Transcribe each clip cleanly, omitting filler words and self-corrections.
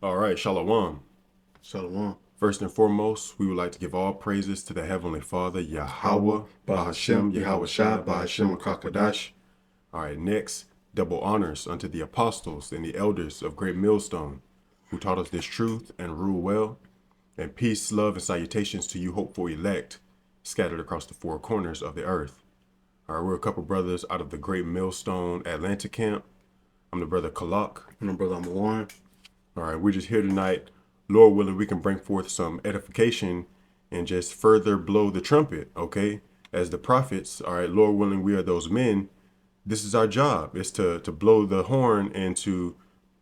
All right, Shalom. Shalom. First and foremost, we would like to give all praises to the Heavenly Father, Yahweh, Bahashem, Yahweh Shai, Bahashem, Kakadash. All right, next, double honors unto the apostles and the elders of Great Millstone, who taught us this truth and rule well. And peace, love, and salutations to you, hopeful elect, scattered across the four corners of the earth. All right, we're a couple brothers out of the Great Millstone Atlanta camp. I'm the brother Kalak. And my brother, I'm Warren. All right, we're just here tonight. Lord willing, we can bring forth some edification and just further blow the trumpet, okay? As the prophets, all right, Lord willing, we are those men. This is our job, is to blow the horn and to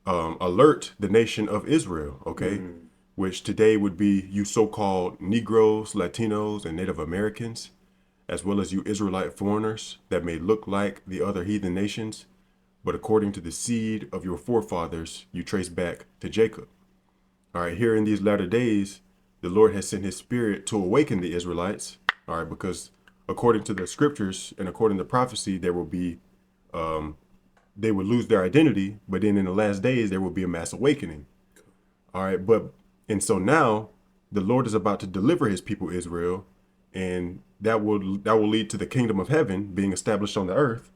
alert the nation of Israel, okay? Which today would be you so-called Negroes, Latinos, and Native Americans, as well as you Israelite foreigners that may look like the other heathen nations, but according to the seed of your forefathers, you trace back to Jacob. All right, here in these latter days, the Lord has sent his spirit to awaken the Israelites, all right, because according to the scriptures and according to prophecy, there will be, they would lose their identity, but then in the last days, there will be a mass awakening. All right, and so now the Lord is about to deliver his people Israel, and that will lead to the kingdom of heaven being established on the earth.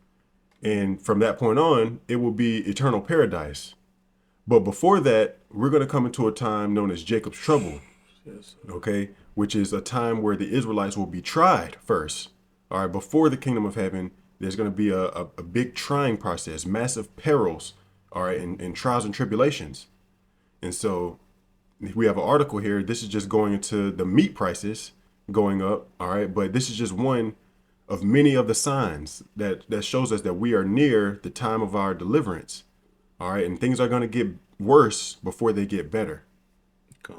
And from that point on, it will be eternal paradise. But before that, we're going to come into a time known as Jacob's trouble, okay? Which is a time where the Israelites will be tried first. All right, before the kingdom of heaven, there's going to be a big trying process, massive perils, all right, and trials and tribulations. And so we have an article here. This is just going into the meat prices going up, all right? But this is just one of many of the signs that shows us that we are near the time of our deliverance. All right, and things are going to get worse before they get better. So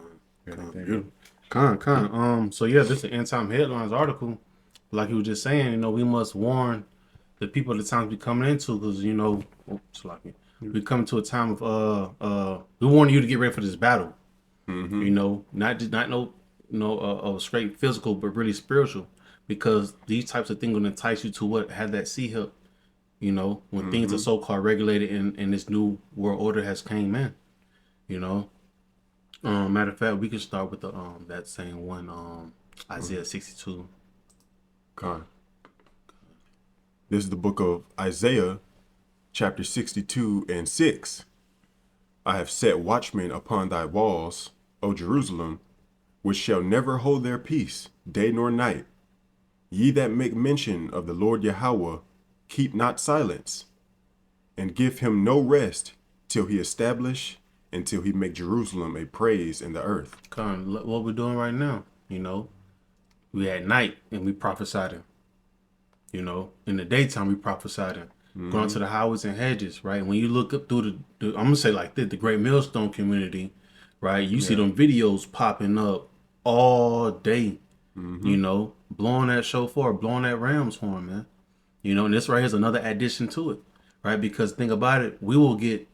yeah, this is an end time headlines article. Like you were just saying, we must warn the people of the times we coming into, because we come to a time of we want you to get ready for this battle. Not no straight physical, but really spiritual, because these types of things will entice you to what have that sea help. When things are so-called regulated and this new world order has came in, matter of fact, we can start with the that same one, Isaiah 62. Con. This is the book of Isaiah, chapter 62 and 6. I have set watchmen upon thy walls, O Jerusalem, which shall never hold their peace, day nor night. Ye that make mention of the Lord Yahweh, keep not silence, and give him no rest till he establish and till he make Jerusalem a praise in the earth. What we're doing right now, we at night and we prophesied. In the daytime we prophesied. Going to the highways and hedges, right? When you look up through the I'm gonna say like this, the Great Millstone community, right? You see them videos popping up all day, blowing that shofar, blowing that ram's horn, man. And this right here is another addition to it, right? Because think about it, we will get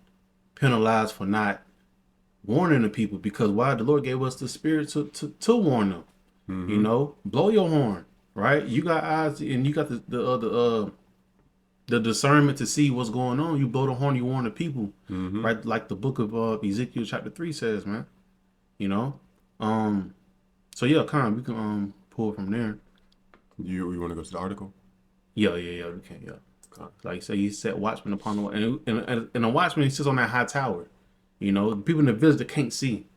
penalized for not warning the people, because why? The Lord gave us the spirit to warn them. Blow your horn, right? You got eyes and you got the discernment to see what's going on. You blow the horn, you warn the people, right? Like the book of Ezekiel chapter 3 says, man. So yeah, we can pull from there. You want to go to the article? Yeah, we can, yeah. Like you say, he set watchmen upon the wall, and a watchman, he sits on that high tower. People in the village that can't see,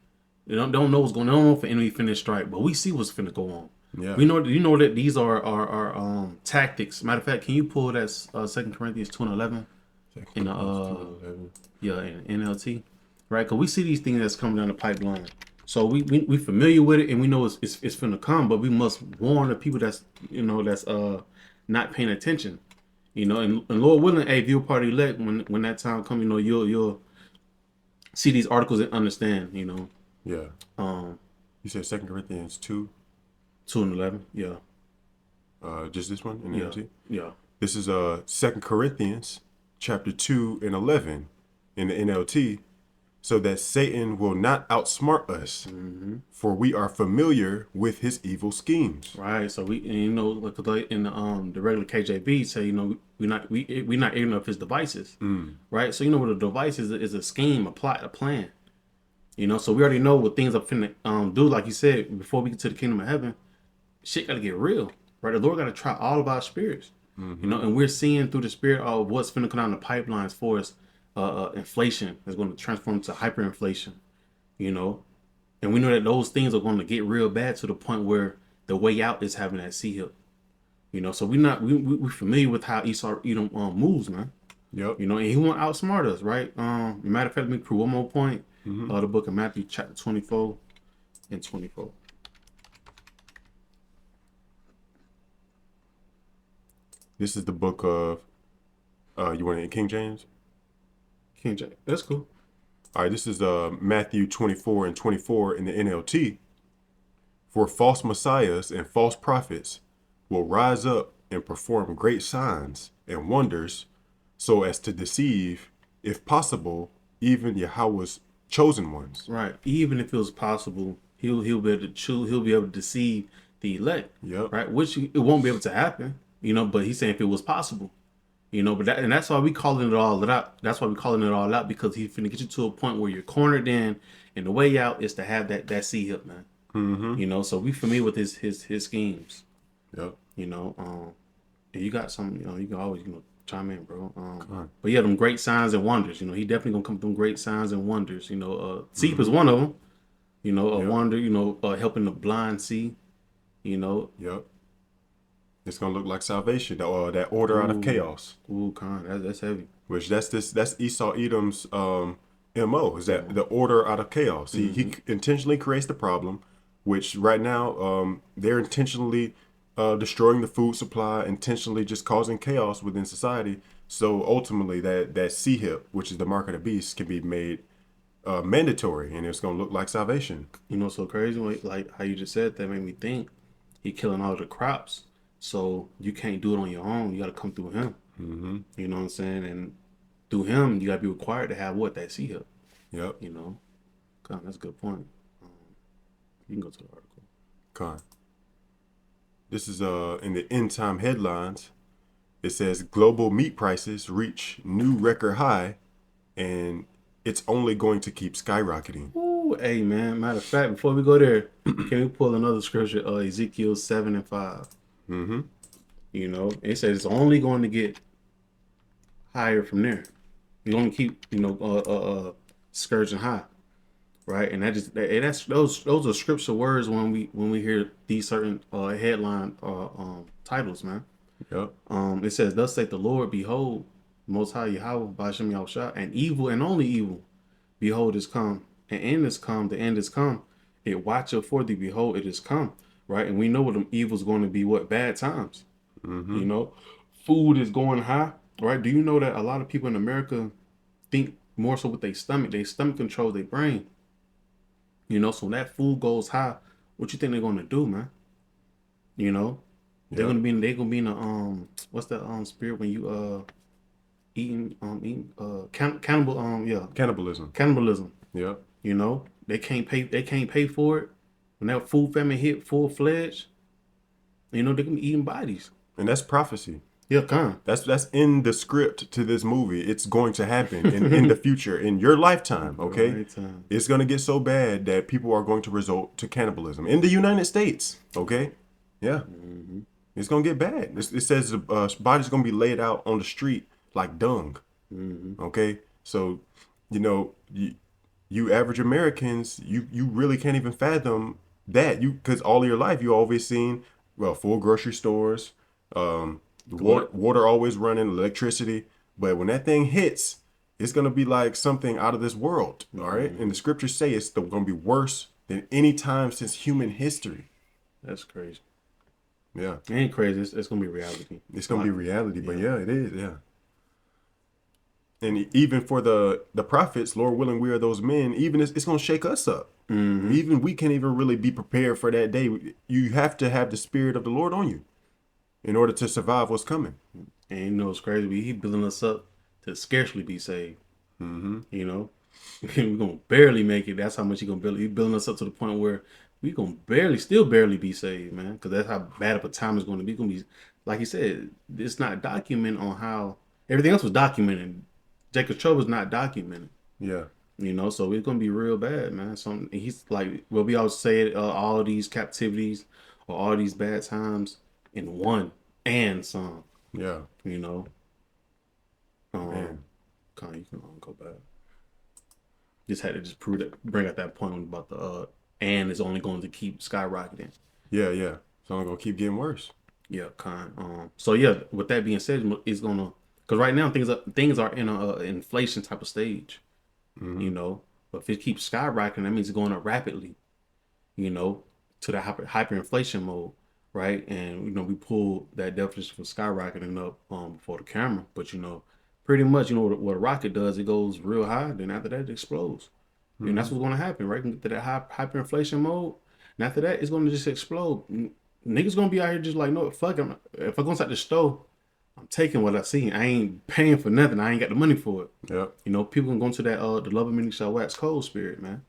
they don't know what's going on. They don't know if the enemy finna strike, but we see what's finna go on. Yeah, we know. That these are tactics. Matter of fact, can you pull that 2 Corinthians 2:11 in the in NLT, right? Because we see these things that's coming down the pipeline. So we familiar with it, and we know it's finna come, but we must warn the people that's not paying attention, and Lord willing, hey, if you're part of the elect, when that time comes, you'll see these articles and understand, Yeah. You said 2 Corinthians 2? 2:11, yeah. Just this one in the NLT? Yeah. This is 2 Corinthians chapter 2 and 11 in the NLT. So that Satan will not outsmart us, for we are familiar with his evil schemes. Right. So we, like in the regular KJV say, we're not ignorant of his devices. Right. So what a device is a scheme, a plot, a plan. You know, so we already know what things are finna do. Like you said, before we get to the kingdom of heaven, shit gotta get real, right? The Lord gotta try all of our spirits, you know, and we're seeing through the spirit of what's finna come down the pipelines for us. Inflation is going to transform to hyperinflation, you know, and we know that those things are going to get real bad to the point where the way out is having that sea hip, you know. So we're familiar with how Esau Edom moves, man. Yep. You know, and he won't outsmart us, right? Matter of fact, let me prove one more point. The book of Matthew, chapter 24 and 24. This is the book of, you want it in King James? King James. That's cool. All right, this is Matthew 24 and 24 in the NLT. For false messiahs and false prophets will rise up and perform great signs and wonders so as to deceive, if possible, even Yahweh's chosen ones. Right. Even if it was possible, he'll be able to choose. He'll be able to deceive the elect. Yep. Right. Which it won't be able to happen. You know. But he's saying if it was possible. You know. But that's why we calling it all out. That's why we calling it all out, because he's finna get you to a point where you're cornered in, and the way out is to have that sea hip, man. Mm-hmm. You know. So we familiar with his schemes. Yep. You know. And you got some. You know. You can always chime in, bro. But yeah, them great signs and wonders. You know, he definitely gonna come with them great signs and wonders. You know, Seep is one of them. You know, a wonder. You know, helping the blind see. You know. Yep. It's gonna look like salvation, that order out of chaos. Ooh, that's heavy. Which that's Esau Edom's MO, is that the order out of chaos. He intentionally creates the problem, which right now they're intentionally destroying the food supply, intentionally just causing chaos within society. So ultimately, that C hip, which is the mark of the beast, can be made mandatory, and it's gonna look like salvation. You know, so crazy, like how you just said that made me think. He killing all the crops, so you can't do it on your own. You got to come through him. Mm-hmm. You know what I'm saying? And through him, you got to be required to have that C hip. Yep. You know, God, that's a good point. You can go to the article. Con. This is in the end time headlines. It says global meat prices reach new record high, and it's only going to keep skyrocketing. Ooh, hey man. Matter of fact, before we go there, can we pull another scripture? Ezekiel 7 and 5. Mm-hmm. You know, it says it's only going to get higher from there. You're going to keep, scourging high, right? And that's those are scripture words when we hear these certain headline titles, man. Yep. It says, "Thus saith the Lord, behold, Most High Yahweh, Ba'ashem Yahushua, and evil and only evil, behold, is come, and end is come, the end is come. It watcheth for thee, behold, it is come." Right, and we know what them evil's going to be. What bad times? Mm-hmm. You know, food is going high. Right? Do you know that a lot of people in America think more so with their stomach? Their stomach controls their brain. You know, so when that food goes high, what you think they're going to do, man? You know, they're gonna be in the what's that spirit when you eating cannibalism. Yeah. You know, they can't pay for it. When that food famine hit full fledged, you know, they're gonna be eating bodies. And that's prophecy. Yeah, kind. That's in the script to this movie. It's going to happen in the future, in your lifetime. Okay, it's going to get so bad that people are going to resort to cannibalism in the United States. Okay, yeah, it's going to get bad. It says bodies going to be laid out on the street like dung. Okay, so you know you average Americans, you really can't even fathom that, because all of your life you always seen full grocery stores. Water always running, electricity, but when that thing hits, it's gonna be like something out of this world. All right, and the scriptures say it's gonna be worse than any time since human history. That's crazy. Yeah, it ain't crazy. It's gonna be reality. It's gonna be reality, but yeah, it is. Yeah, and even for the prophets, Lord willing, we are those men. Even it's gonna shake us up. Even we can't even really be prepared for that day. You have to have the Spirit of the Lord on you in order to survive what's coming. And you know, it's crazy. He building us up to scarcely be saved. You know, we're gonna barely make it. That's how much he gonna build. He building us up to the point where we gonna still barely be saved, man. Because that's how bad of a time it's going to be. Gonna be, like you said, it's not documented on how everything else was documented. Jacob's trouble is not documented. Yeah. You know, so it's gonna be real bad, man. So he's like, well, we always say all these captivities or all these bad times in one and some. Yeah, You know, um, man. kind of, you can go back. Just had to just prove that, bring out that point about the and is only going to keep skyrocketing. Yeah, yeah. It's only gonna keep getting worse. Yeah, kind. So yeah, with that being said, it's gonna because right now things are in a inflation type of stage. Hmm. You know, but if it keeps skyrocketing, that means it's going up rapidly. You know, to the hyperinflation mode, right? And you know, we pulled that definition for skyrocketing up before the camera, but you know, pretty much, you know what a rocket does, it goes real high, then after that it explodes. And that's Hmm. what's going to happen, right? Get to that hyperinflation mode, and after that, it's going to just explode. Niggas gonna be out here just like, no, fuck. If I go inside the store, I'm taking what I see. I ain't paying for nothing. I ain't got the money for it. Yep. You know, people can go into that the love of many shall wax cold spirit, man,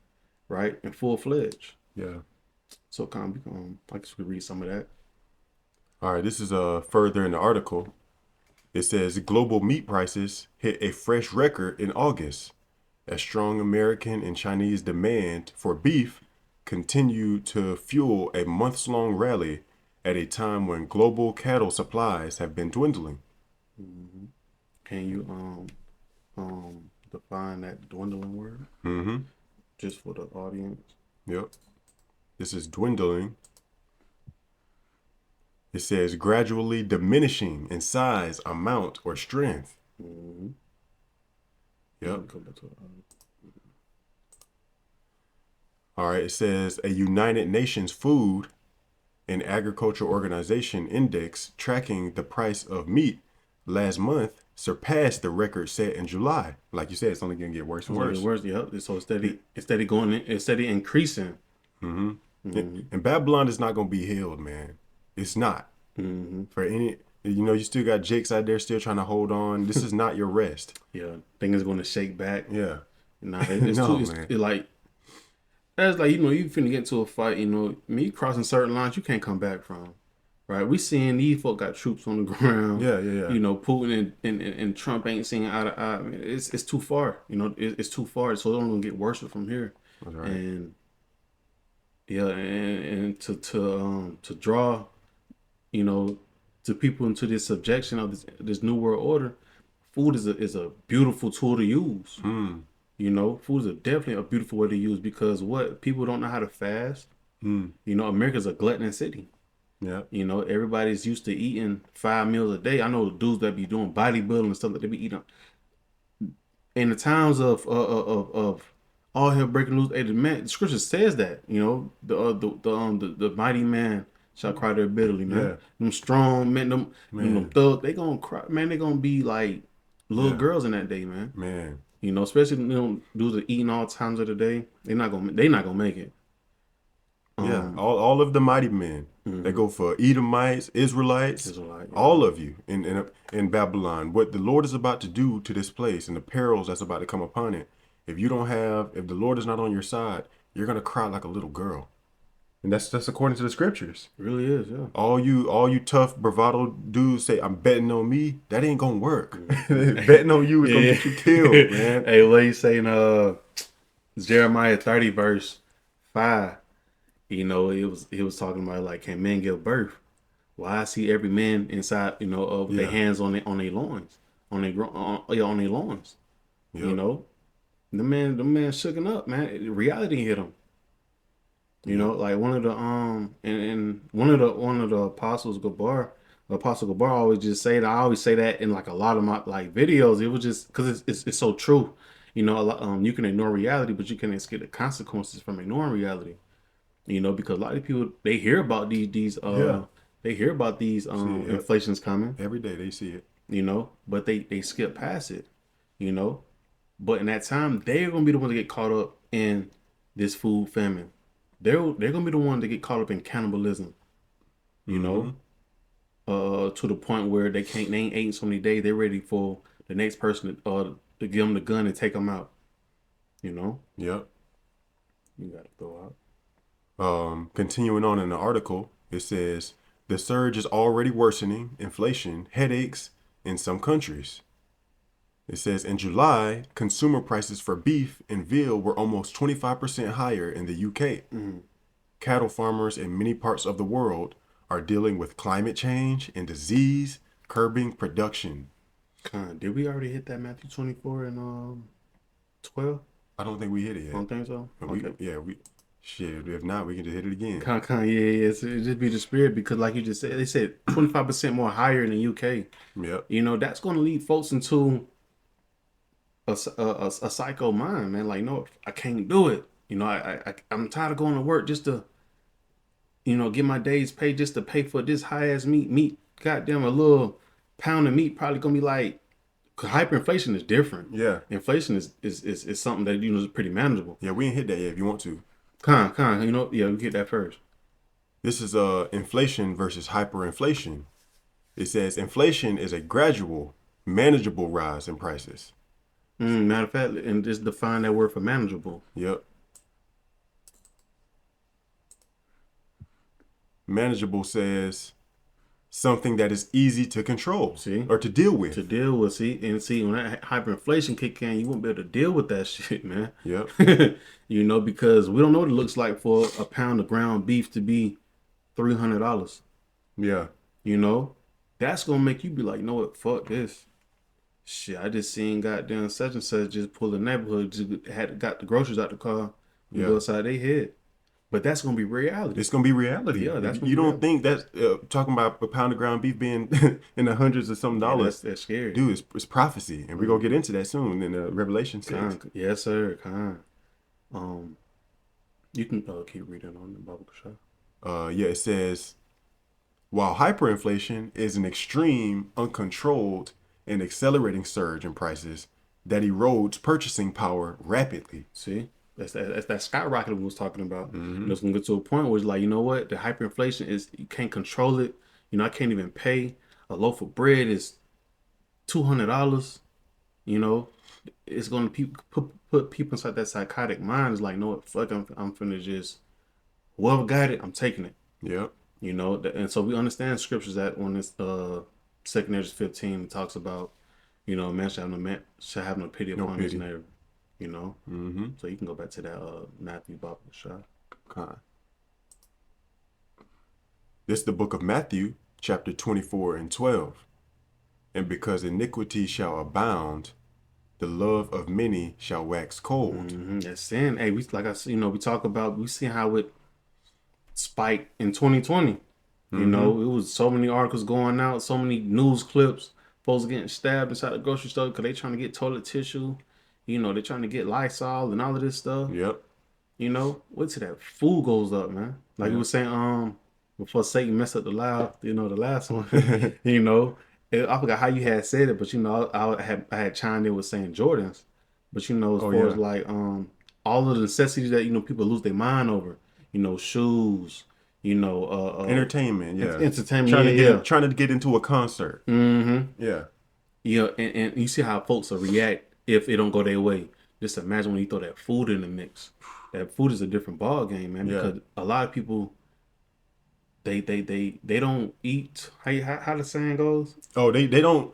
right? In full fledged. Yeah. So kind of, I guess we could read some of that. All right. This is further in the article. It says global meat prices hit a fresh record in August as strong American and Chinese demand for beef continued to fuel a months long rally at a time when global cattle supplies have been dwindling. Hmm. Can you define that dwindling word Mm-hmm. just for the audience? Yep. This is dwindling. It says gradually diminishing in size, amount, or strength. Mm-hmm. Yep. Go back to All right. It says a United Nations Food and Agriculture Organization index tracking the price of meat last month surpassed the record set in July. Like you said, it's only going to get worse and it's only worse. worse. Yep. So it's steady going. It's steady increasing. Mm-hmm. Mm-hmm. And Babylon is not going to be healed, man. It's not. Mm-hmm. For any, you still got Jakes out there still trying to hold on. This is not your rest. Yeah. Thing is going to shake back. Yeah. Nah, it's No, too. man. Like that's like you finna get into a fight. Me crossing certain lines you can't come back from. Right? We seeing these folk got troops on the ground. Yeah, yeah, yeah. Putin and Trump ain't seeing eye to eye. I mean, it's too far. It's too far. So it's only gonna get worse from here. That's right. And yeah, and to draw, you know, to people into this subjection of this new world order, food is a beautiful tool to use. Mm. Food is definitely a beautiful way to use because what people don't know how to fast. Mm. America's a gluttonous city. Yeah. Everybody's used to eating 5 meals a day. I know the dudes that be doing bodybuilding and stuff that they be eating. In the times of all hell breaking loose, the scripture says that the mighty man shall cry there bitterly, man. Yeah. Them strong men, them thugs, they gonna cry, man. They gonna be like little Yeah. girls in that day, man. Man. Especially dudes that eating all times of the day. They not gonna make it. Yeah. All of the mighty men. They go for Edomites, Israelites, Israelite, yeah. all of you in Babylon. What the Lord is about to do to this place and the perils that's about to come upon it. If the Lord is not on your side, you're gonna cry like a little girl. And that's according to the scriptures. It really is, yeah. All you tough bravado dudes say, I'm betting on me. That ain't gonna work. Betting on you is gonna get you killed, man. Hey, what you saying? Jeremiah 30 verse 5. He was talking about like, can men give birth? Well, I see every man inside, of their hands on their loins, on their loins. Yep. The man shooken up, man. Reality hit him. Like one of the and one of the apostles Apostle Gabar always just say that. I always say that in like a lot of my like videos. It was just because it's so true. You can ignore reality, but you can escape the consequences from ignoring reality. Because a lot of people they hear about these they hear about these inflations coming. Every day they see it. But they skip past it. But in that time, they're gonna be the ones that get caught up in this food famine. They're gonna be the ones that get caught up in cannibalism. To the point where they ain't eating so many days. They're ready for the next person to give them the gun and take them out. Yep. You gotta throw out. Continuing on in the article, it says the surge is already worsening inflation headaches in some countries. It says in July, consumer prices for beef and veal were almost 25% higher in the UK. Cattle farmers in many parts of the world are dealing with climate change and disease, curbing production. Did we already hit that Matthew 24 and 12? I don't think we hit it I yet. don't think so. But Okay. shit, if not, we can just hit it again. Yeah. It just be the spirit because, like you just said, they said 25% more higher in the UK. Yep. You know, that's going to lead folks into a psycho mind, man. Like, no, I can't do it. You know, I'm tired of going to work just to, get my days paid just to pay for this high ass meat. Goddamn, a little pound of meat probably gonna be like, cause hyperinflation is different. Yeah. Inflation is something that is pretty manageable. Yeah, we ain't hit that yet if you want to. Yeah, we get that first. This is inflation versus hyperinflation. It says inflation is a gradual, manageable rise in prices. Matter of fact, and just define that word for manageable. Yep. Manageable says something that is easy to control See? or to deal with. To deal with, when that hyperinflation kick in, you won't be able to deal with that shit, man. Yep. Because we don't know what it looks like for a pound of ground beef to be $300. Yeah. That's gonna make you be like, you know what, fuck this. Shit, I just seen goddamn such and such just pull the neighborhood, just got the groceries out the car, and go outside their head. But that's gonna be reality. It's gonna be reality. Yeah, that's you don't think that's talking about a pound of ground beef being in the hundreds of some dollars. That's scary, dude. It's prophecy, and we're gonna get into that soon in Revelation 6. Yes, sir. You can keep reading on the Bible show. Yeah, it says, while hyperinflation is an extreme, uncontrolled, and accelerating surge in prices that erodes purchasing power rapidly. See? That's that skyrocket we was talking about. It's gonna get to a point where it's like, you know what, the hyperinflation is, you can't control it. I can't even pay. A loaf of bread is $200. It's gonna put people inside that psychotic mind. It's like, no, what, fuck, I'm finna just, whoever got it, I'm taking it. Yep. And so we understand scriptures that when it's 2 Corinthians 15, it talks about, man shall have no pity upon his neighbor. So you can go back to that Matthew Bible shot. Okay. This is the book of Matthew, chapter 24 and 12. And because iniquity shall abound, the love of many shall wax cold. That's sin. Hey, we talk about, we see how it spiked in 2020. It was so many articles going out, so many news clips, folks getting stabbed inside the grocery store because they trying to get toilet tissue. They're trying to get Lysol and all of this stuff. Yep. Wait till that food goes up, man. Like you were saying, before Satan messed up the last one. I forgot how you had said it, but I had chimed in with saying Jordans. But as far as like all of the necessities that people lose their mind over, shoes, entertainment, yeah. Entertainment, trying to get into a concert. Yeah. And you see how folks will react if it don't go their way. Just imagine when you throw that food in the mix. That food is a different ball game, man. Because a lot of people, they don't eat. How the saying goes? Oh, they don't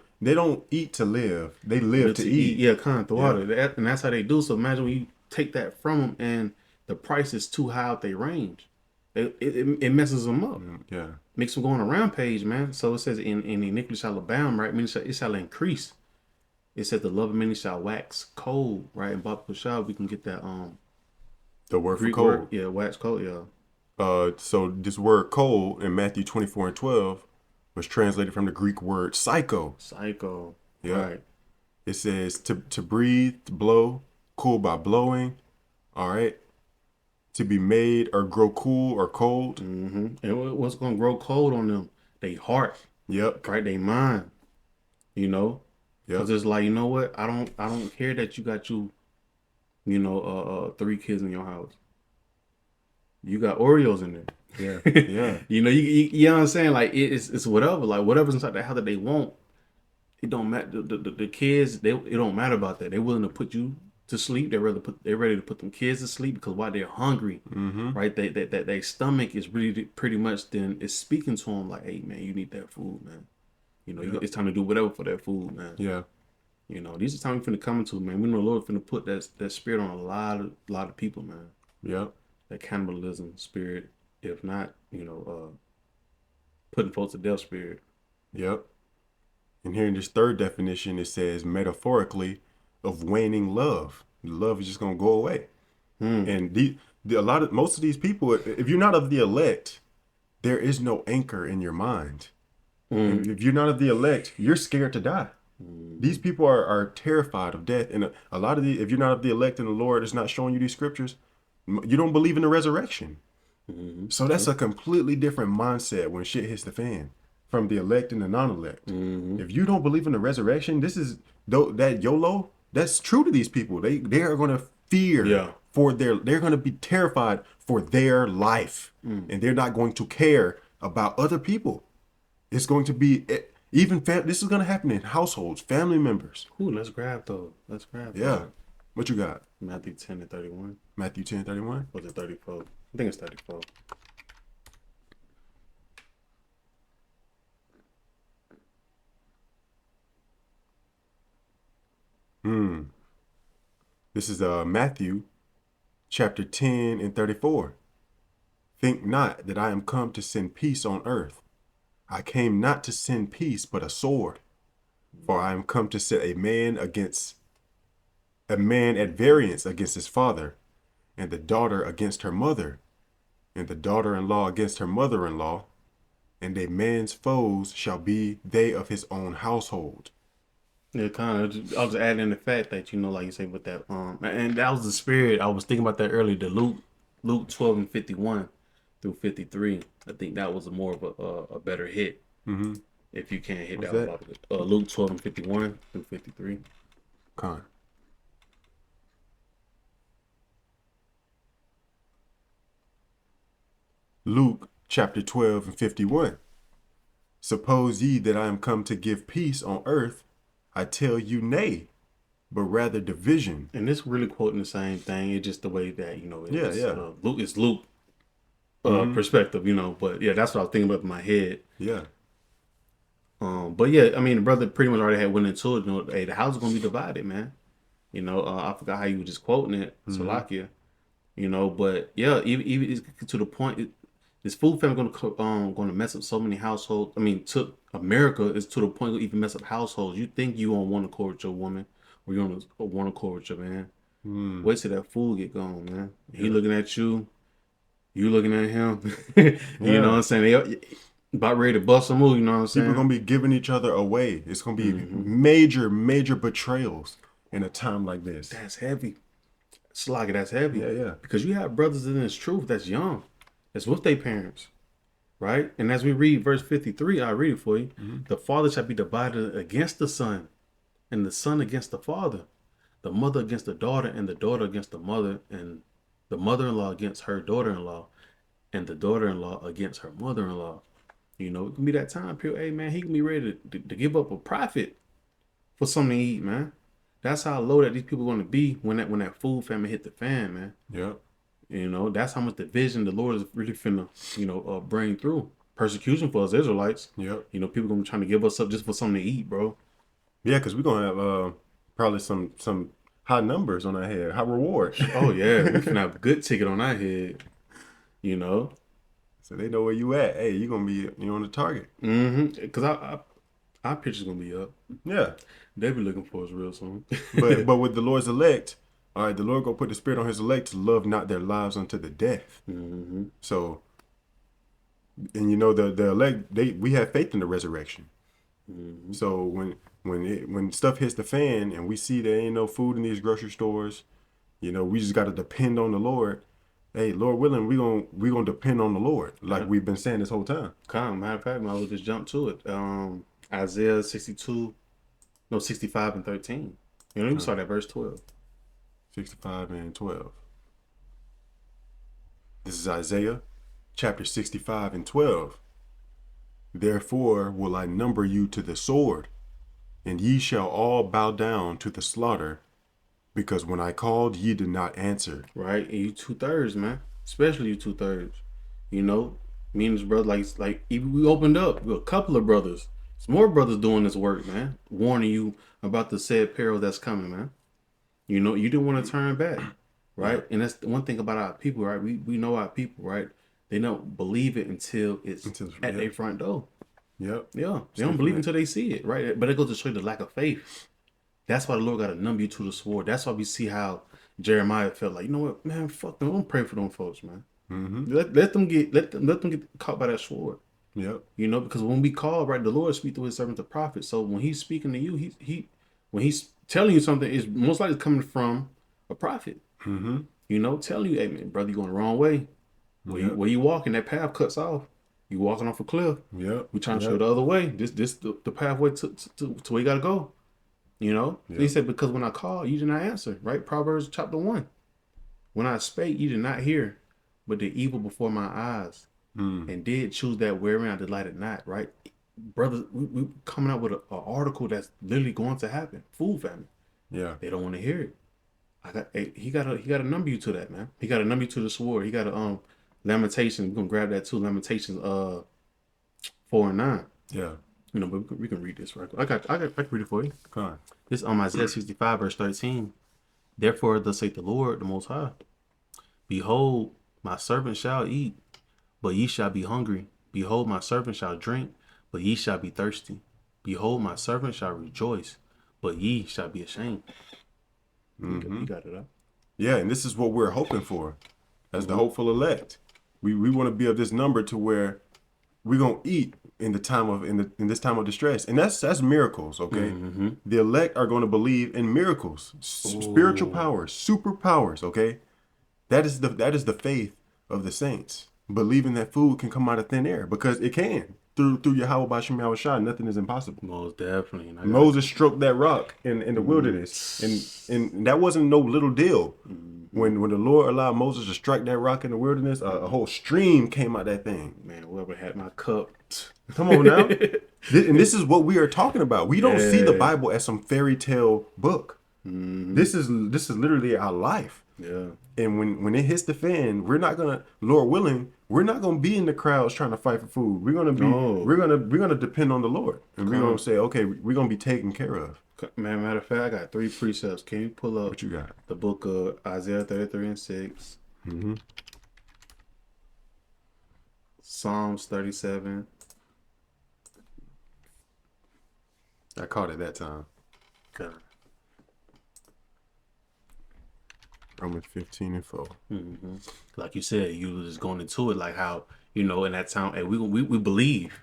eat to live. They live to eat. Yeah, the water, and that's how they do. So imagine when you take that from them, and the price is too high out their range. It messes them up. Yeah, makes them go on a rampage, man. So it says in iniquity shall abound, right? It shall increase. It said the love of many shall wax cold, right? In Bible shall we can get that the word Greek for cold. Word, yeah, wax cold, yeah. So this word cold in Matthew 24 and 12 was translated from the Greek word psycho. Psycho. Yeah. Right. It says to breathe, to blow, cool by blowing. All right. To be made or grow cool or cold. And what's gonna grow cold on them? They heart. Yep. Right. They mind. Yep. Because it's like, what? I don't care that you got 3 kids in your house. You got Oreos in there. Yeah. Yeah. you know what I'm saying? Like it's whatever. Like whatever's inside the house that they want. It don't matter. The kids, it don't matter about that. They're willing to put you to sleep. They're ready to put them kids to sleep because while they're hungry, right? Their stomach is really pretty much then is speaking to them like, hey man, you need that food, man. It's time to do whatever for that food, man. Yeah. You know, these are the times we finna come into, man. We know the Lord finna put that spirit on a lot of people, man. Yep. That cannibalism spirit, if not, putting folks to death spirit. Yep. And here in this third definition, it says metaphorically of waning love. Love is just gonna go away. And most of these people, if you're not of the elect, there is no anchor in your mind. If you're not of the elect, you're scared to die. These people are terrified of death. And a lot of if you're not of the elect and the Lord is not showing you these scriptures, you don't believe in the resurrection. So that's a completely different mindset when shit hits the fan from the elect and the non-elect. If you don't believe in the resurrection, this is that YOLO. That's true to these people. They are going to fear they're going to be terrified for their life, and they're not going to care about other people. It's going to be this is going to happen in households, family members. Ooh, let's grab those. Yeah. What you got? Matthew 10:31. Matthew 10:31. Was it 34? I think it's 34. This is Matthew chapter 10 and 34. Think not that I am come to send peace on earth. I came not to send peace, but a sword. For I am come to set a man at variance against his father, and the daughter against her mother, and the daughter-in-law against her mother-in-law, and a man's foes shall be they of his own household. Yeah, kind of. I was adding the fact that, like you say with that, and that was the spirit. I was thinking about that earlier. The Luke 12 and 51 through 53. I think that was more of a better hit. If you can't hit that? Luke 12 and 51 through 53. Con. Luke chapter 12 and 51. Suppose ye that I am come to give peace on earth, I tell you nay, but rather division. And this really quoting the same thing. It's just the way that, it's Luke perspective, but yeah, that's what I was thinking about in my head. Yeah. But yeah, I mean, the brother pretty much already had went into it. Hey, the house is going to be divided, man. I forgot how you were just quoting it, Salakia. But yeah, even to the point, this food famine going to mess up so many households. I mean, to America is to the point to even mess up households. You think you on one accord with your woman, or you on one accord with your man? Wait till that food get gone, man. He looking at you, you looking at him. You know what I'm saying? They about ready to bust a move. You know what I'm saying? People are gonna be giving each other away. It's gonna be major betrayals in a time like this. That's heavy. Sloggy, that's heavy. Yeah. Because you have brothers in this truth that's young. That's with their parents, right? And as we read verse 53, I'll read it for you. The father shall be divided against the son, and the son against the father, the mother against the daughter, and the daughter against the mother, and the mother-in-law against her daughter-in-law, and the daughter-in-law against her mother-in-law. It can be that time period. Hey, man, he can be ready to give up a profit for something to eat, man. That's how low that these people are going to be when that food famine hit the fan, man. Yeah. That's how much division the Lord is really finna, bring through. Persecution for us Israelites. Yep. People gonna be trying to give us up just for something to eat, bro. Yeah, because we're gonna have probably some high numbers on our head, high reward. Oh yeah, we finna have a good ticket on our head. So they know where you at. Hey, you gonna be on the target. Because our picture's gonna be up. Yeah. They be looking for us real soon. but with the Lord's elect, all right, the Lord gonna put the spirit on his elect to love not their lives unto the death. So, and the elect, we have faith in the resurrection. So when stuff hits the fan and we see there ain't no food in these grocery stores, we just got to depend on the Lord. Hey, Lord willing, we gonna depend on the Lord like we've been saying this whole time. Matter of fact, I will just jump to it. Isaiah 65 and 13. You start at verse 12. 65 and 12. This is Isaiah chapter 65 and 12. Therefore will I number you to the sword, and ye shall all bow down to the slaughter, because when I called, ye did not answer. Right, and you 2/3, man. Especially you 2/3. Me and his brother, like even we opened up with a couple of brothers There's more brothers doing this work, man. Warning you about the said peril that's coming, man. You know, you didn't want to turn back, right? Yep. And that's the one thing about our people, right? We know our people, right? They don't believe it until it's Until- at yep. their front door. Yep. Yeah, they don't believe until they see it, right? But it goes to show you the lack of faith. That's why the Lord got to numb you to the sword. That's why we see how Jeremiah felt like, you know what, man, fuck them. Don't pray for them folks, man. Let them get caught by that sword. Yep. You know, because when we call, right, the Lord speak through his servant the prophet. So when he's speaking to you, he when he's telling you something, is most likely coming from a prophet. You know, telling you, hey man, brother, you're going the wrong way. Where you walking, that path cuts off. You walking off a cliff. Yep. We trying to show the other way. This the pathway to where you gotta go. You know? He said, because when I called, you did not answer, right? Proverbs chapter 1. When I spake, you did not hear, but the evil before my eyes. And did choose that wherein I delighted not, right? Brothers, we coming out with an article that's literally going to happen. Food famine. Yeah. They don't want to hear it. He got to number you to that, man. He got to number you to the sword. He got to Lamentations. We're gonna grab that too. Lamentations 4 and 9. Yeah. You know, but we can read this right quick. I can read it for you. Come on. This Isaiah 65 verse 13. Therefore thus saith the Lord the Most High. Behold, my servant shall eat, but ye shall be hungry. Behold, my servant shall drink, but ye shall be thirsty. Behold, my servant shall rejoice, but ye shall be ashamed. You got it up. Yeah, and this is what we're hoping for as the hopeful elect. We want to be of this number to where we're gonna eat in the time of in this time of distress, and that's miracles. Okay, the elect are going to believe in miracles, spiritual powers, superpowers. Okay, that is the faith of the saints, believing that food can come out of thin air, because it can through Yahweh Bashim Yahushua. Nothing is impossible. Most definitely. And Moses stroked that rock in the wilderness, and that wasn't no little deal. When the Lord allowed Moses to strike that rock in the wilderness, a whole stream came out that thing. Man, whoever had my cup. Come on now. And this is what we are talking about. We don't see the Bible as some fairy tale book. This is literally our life. Yeah. And when it hits the fan, we're not gonna, Lord willing, we're not gonna be in the crowds trying to fight for food. We're gonna be we're gonna depend on the Lord. And we're gonna say, okay, we're gonna be taken care of. Man, matter of fact, I got 3 precepts. Can you pull up What you got? the book of Isaiah 33 and 6? Psalms 37. I caught it that time. Okay. Romans 15 and 4. Like you said, you was just going into it like how, you know, in that time, and we believe,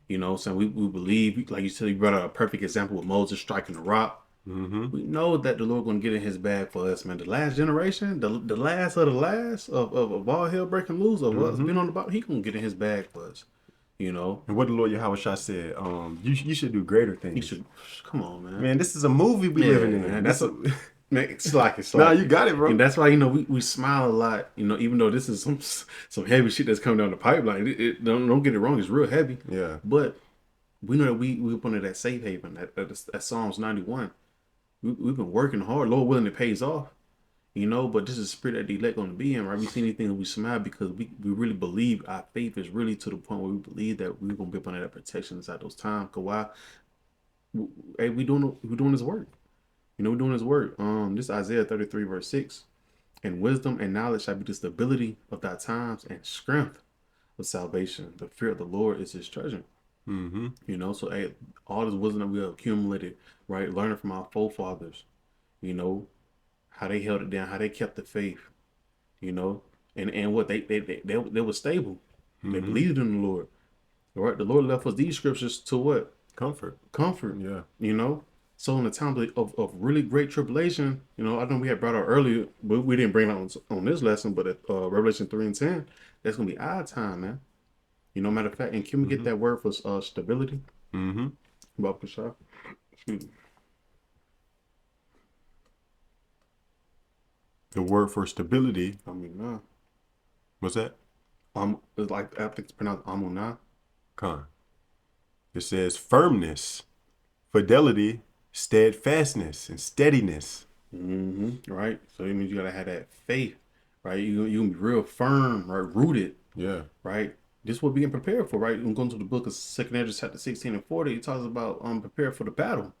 you know, so we believe, like you said, you brought out a perfect example with Moses striking the rock. We know that the Lord going to get in his bag for us, man. The last generation, the last of the last of all hell breaking loose, of what's been on the bottom, he going to get in his bag for us, you know. And what the Lord Yahweh Shah said, you should do greater things. You should, come on, man. Man, this is a movie we living in. Man, that's man, it's like Nah, you got it, bro. And that's why, you know, we smile a lot, you know, even though this is some heavy shit that's coming down the pipeline. It don't get it wrong, it's real heavy. Yeah. But we know that we up under that safe haven, that Psalms 91. We've been working hard. Lord willing, it pays off, you know. But this is the spirit that the elect going to be in, right? We see anything that we smile because we really believe our faith is really to the point where we believe that we're going to be up under that protection inside those times. Because why? Hey, we're doing this work. You know, we're doing this work. This is Isaiah 33 verse 6. And wisdom and knowledge shall be the stability of thy times, and strength of salvation. The fear of the Lord is his treasure. You know, so hey, all this wisdom that we have accumulated, right, learning from our forefathers, you know, how they held it down, how they kept the faith, you know, and what they were stable. They believed in the Lord. All right, the Lord left us these scriptures to what? Comfort. Yeah. You know, so in the time of really great tribulation, you know, I know we had brought out earlier, but we didn't bring it on this lesson, but at Revelation 3 and 10, that's gonna be our time, man. You know, matter of fact, and can we get that word for stability? Bob Kashaf. Excuse me. The word for stability. I mean, nah. What's that? It's like I think it's pronounced Amunah. Con. It says firmness, fidelity, steadfastness, and steadiness. Right. So it means you gotta have that faith, right? You gonna be real firm, right? Rooted, Yeah. right? this is what we're getting prepared for, right? I'm going to the book of Second Ezra chapter 16 and 40. It talks about prepare for the battle,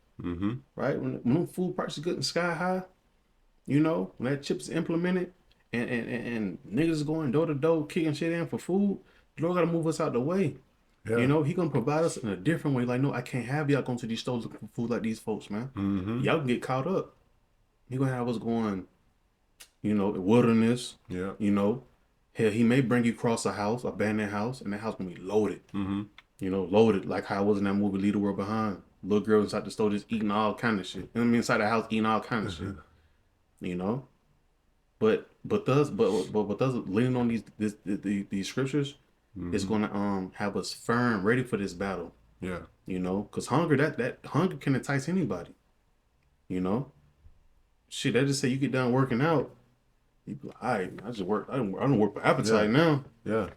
right? When food prices getting sky high, you know, when that chip's implemented and niggas going door to door kicking shit in for food, the Lord gotta move us out the way. Yeah. You know, he gonna provide us in a different way. Like, no, I can't have y'all going to these stores looking for food like these folks, man. Y'all can get caught up. He gonna have us going, you know, the wilderness. Yeah. You know, hell, he may bring you across a house, abandoned house, and that house gonna be loaded. You know, loaded like how it was in that movie Leave the World Behind. Little girl inside the store just eating all kind of shit. I mean, inside the house eating all kind of shit. You know, but does leaning on these scriptures is gonna have us firm, ready for this battle. Yeah. You know, because hunger that hunger can entice anybody. You know, shit. They just say you get done working out, you be like, all right, I just work. I don't work for appetite now. Yeah.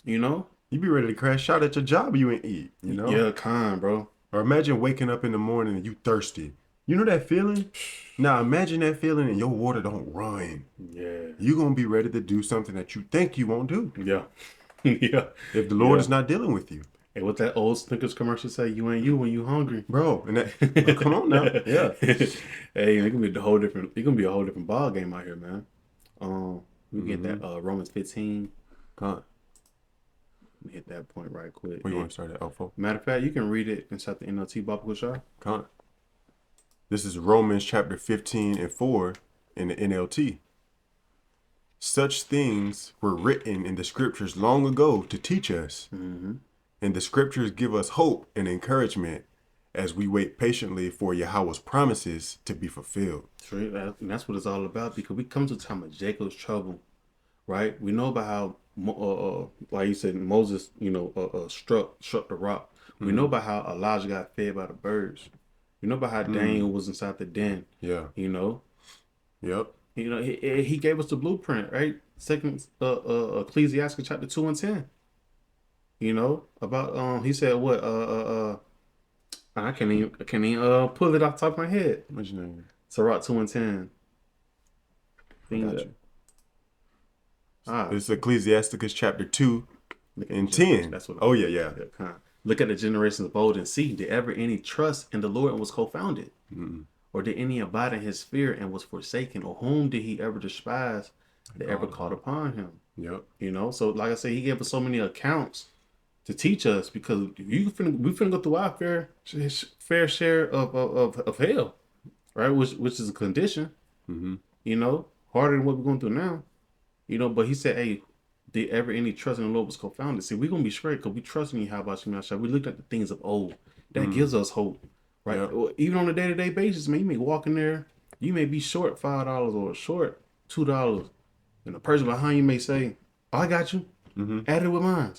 You know, You be ready to crash out at your job, you ain't eat. You know. Yeah, kind, bro. Or imagine waking up in the morning and you thirsty. You know that feeling? Now imagine that feeling and your water don't run. Yeah. You gonna be ready to do something that you think you won't do. Yeah. Yeah. If the Lord is not dealing with you. Hey, what that old Snickers commercial say? You ain't you when you hungry, bro. And that come on now. Yeah. Hey, it can be a whole different ball game out here, man. We get that Romans 15. Con. Let me hit that point right quick. Where you want to start at? Alpha? Matter of fact, you can read it inside the NLT Bible Shah. Con. This is Romans chapter 15 and 4 in the NLT. Such things were written in the scriptures long ago to teach us. And the scriptures give us hope and encouragement as we wait patiently for Yahweh's promises to be fulfilled. And that's what it's all about, because we come to the time of Jacob's trouble, right? We know about how, like you said, Moses, you know, struck the rock. We know about how Elijah got fed by the birds. We know about how Daniel was inside the den. Yeah. You know. Yep. You know, he gave us the blueprint, right? Second Ecclesiastes chapter 2 and 10. You know, about he said what I can't even pull it off the top of my head. What's your name? Sirach 2 and 10. Got you. It's Ecclesiasticus chapter 2 and 10. That's what. Oh yeah. Look at the generations of old and see, did ever any trust in the Lord and was co-founded? Or did any abide in his fear and was forsaken? Or whom did he ever despise that ever called upon him? Yep. You know, so like I said, he gave us so many accounts to we finna go through our fair share of hell, right? Which is a condition. You know, harder than what we're going through now. You know, but he said, hey, did ever any trust in the Lord was co-founded? See, we're gonna be straight because we trust in you. How about you, we looked at the things of old. That gives us hope, right? Yep. Even on a day-to-day basis, man, you may walk in there, you may be short $5 or short $2, and the person behind you may say, oh, I got you. Add it with mine.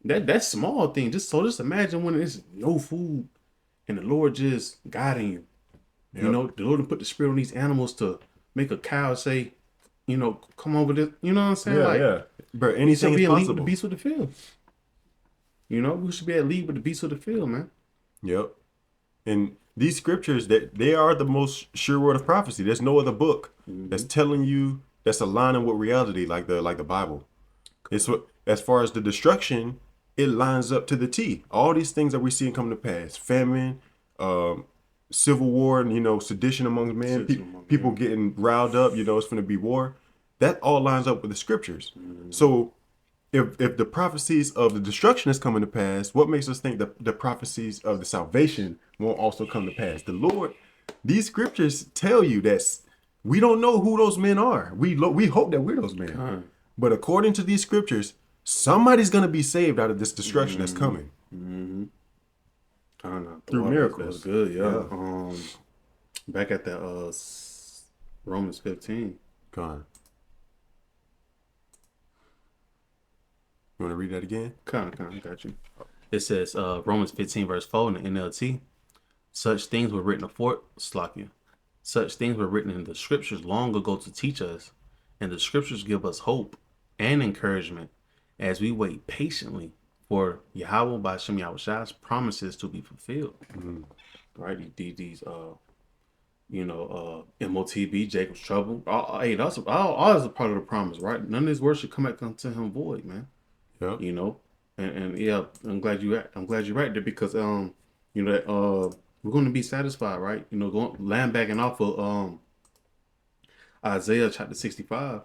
That's small thing. Just imagine when there's no food and the Lord just guiding you. Yep. You know, the Lord put the spirit on these animals to make a cow say, you know, come over this. You know what I'm saying? Yeah. But anything is possible. With the beasts of the field. You know, we should be at league with the beasts of the field, man. Yep. And these scriptures, that they are the most sure word of prophecy. There's no other book that's telling you, that's aligning with reality like the Bible. It's what, as far as the destruction, it lines up to the T. All these things that we're seeing come to pass: famine, civil war, and, you know, sedition among men, people getting riled up. You know, it's going to be war. That all lines up with the scriptures. So if the prophecies of the destruction is coming to pass, what makes us think that the prophecies of the salvation won't also come to pass? The Lord, these scriptures tell you that we don't know who those men are. We hope that we're those men. But according to these scriptures, somebody's going to be saved out of this destruction that's coming. Through miracles. That's good, yeah. Back at that Romans 15. Come on. You want to read that again? Kind of, got you. It says Romans 15 verse 4 in the NLT. Such things were written Such things were written in the scriptures long ago to teach us, and the scriptures give us hope and encouragement as we wait patiently for Yahweh by Shem Yahweh's promises to be fulfilled. Right? These you know, MOTB, Jacob's trouble. Hey, all is a part of the promise, right? None of this word should come back unto him void, man. Yep. You know, and yeah, I'm glad you're right there because you know that we're going to be satisfied, right? You know, going land backing off of Isaiah chapter 65.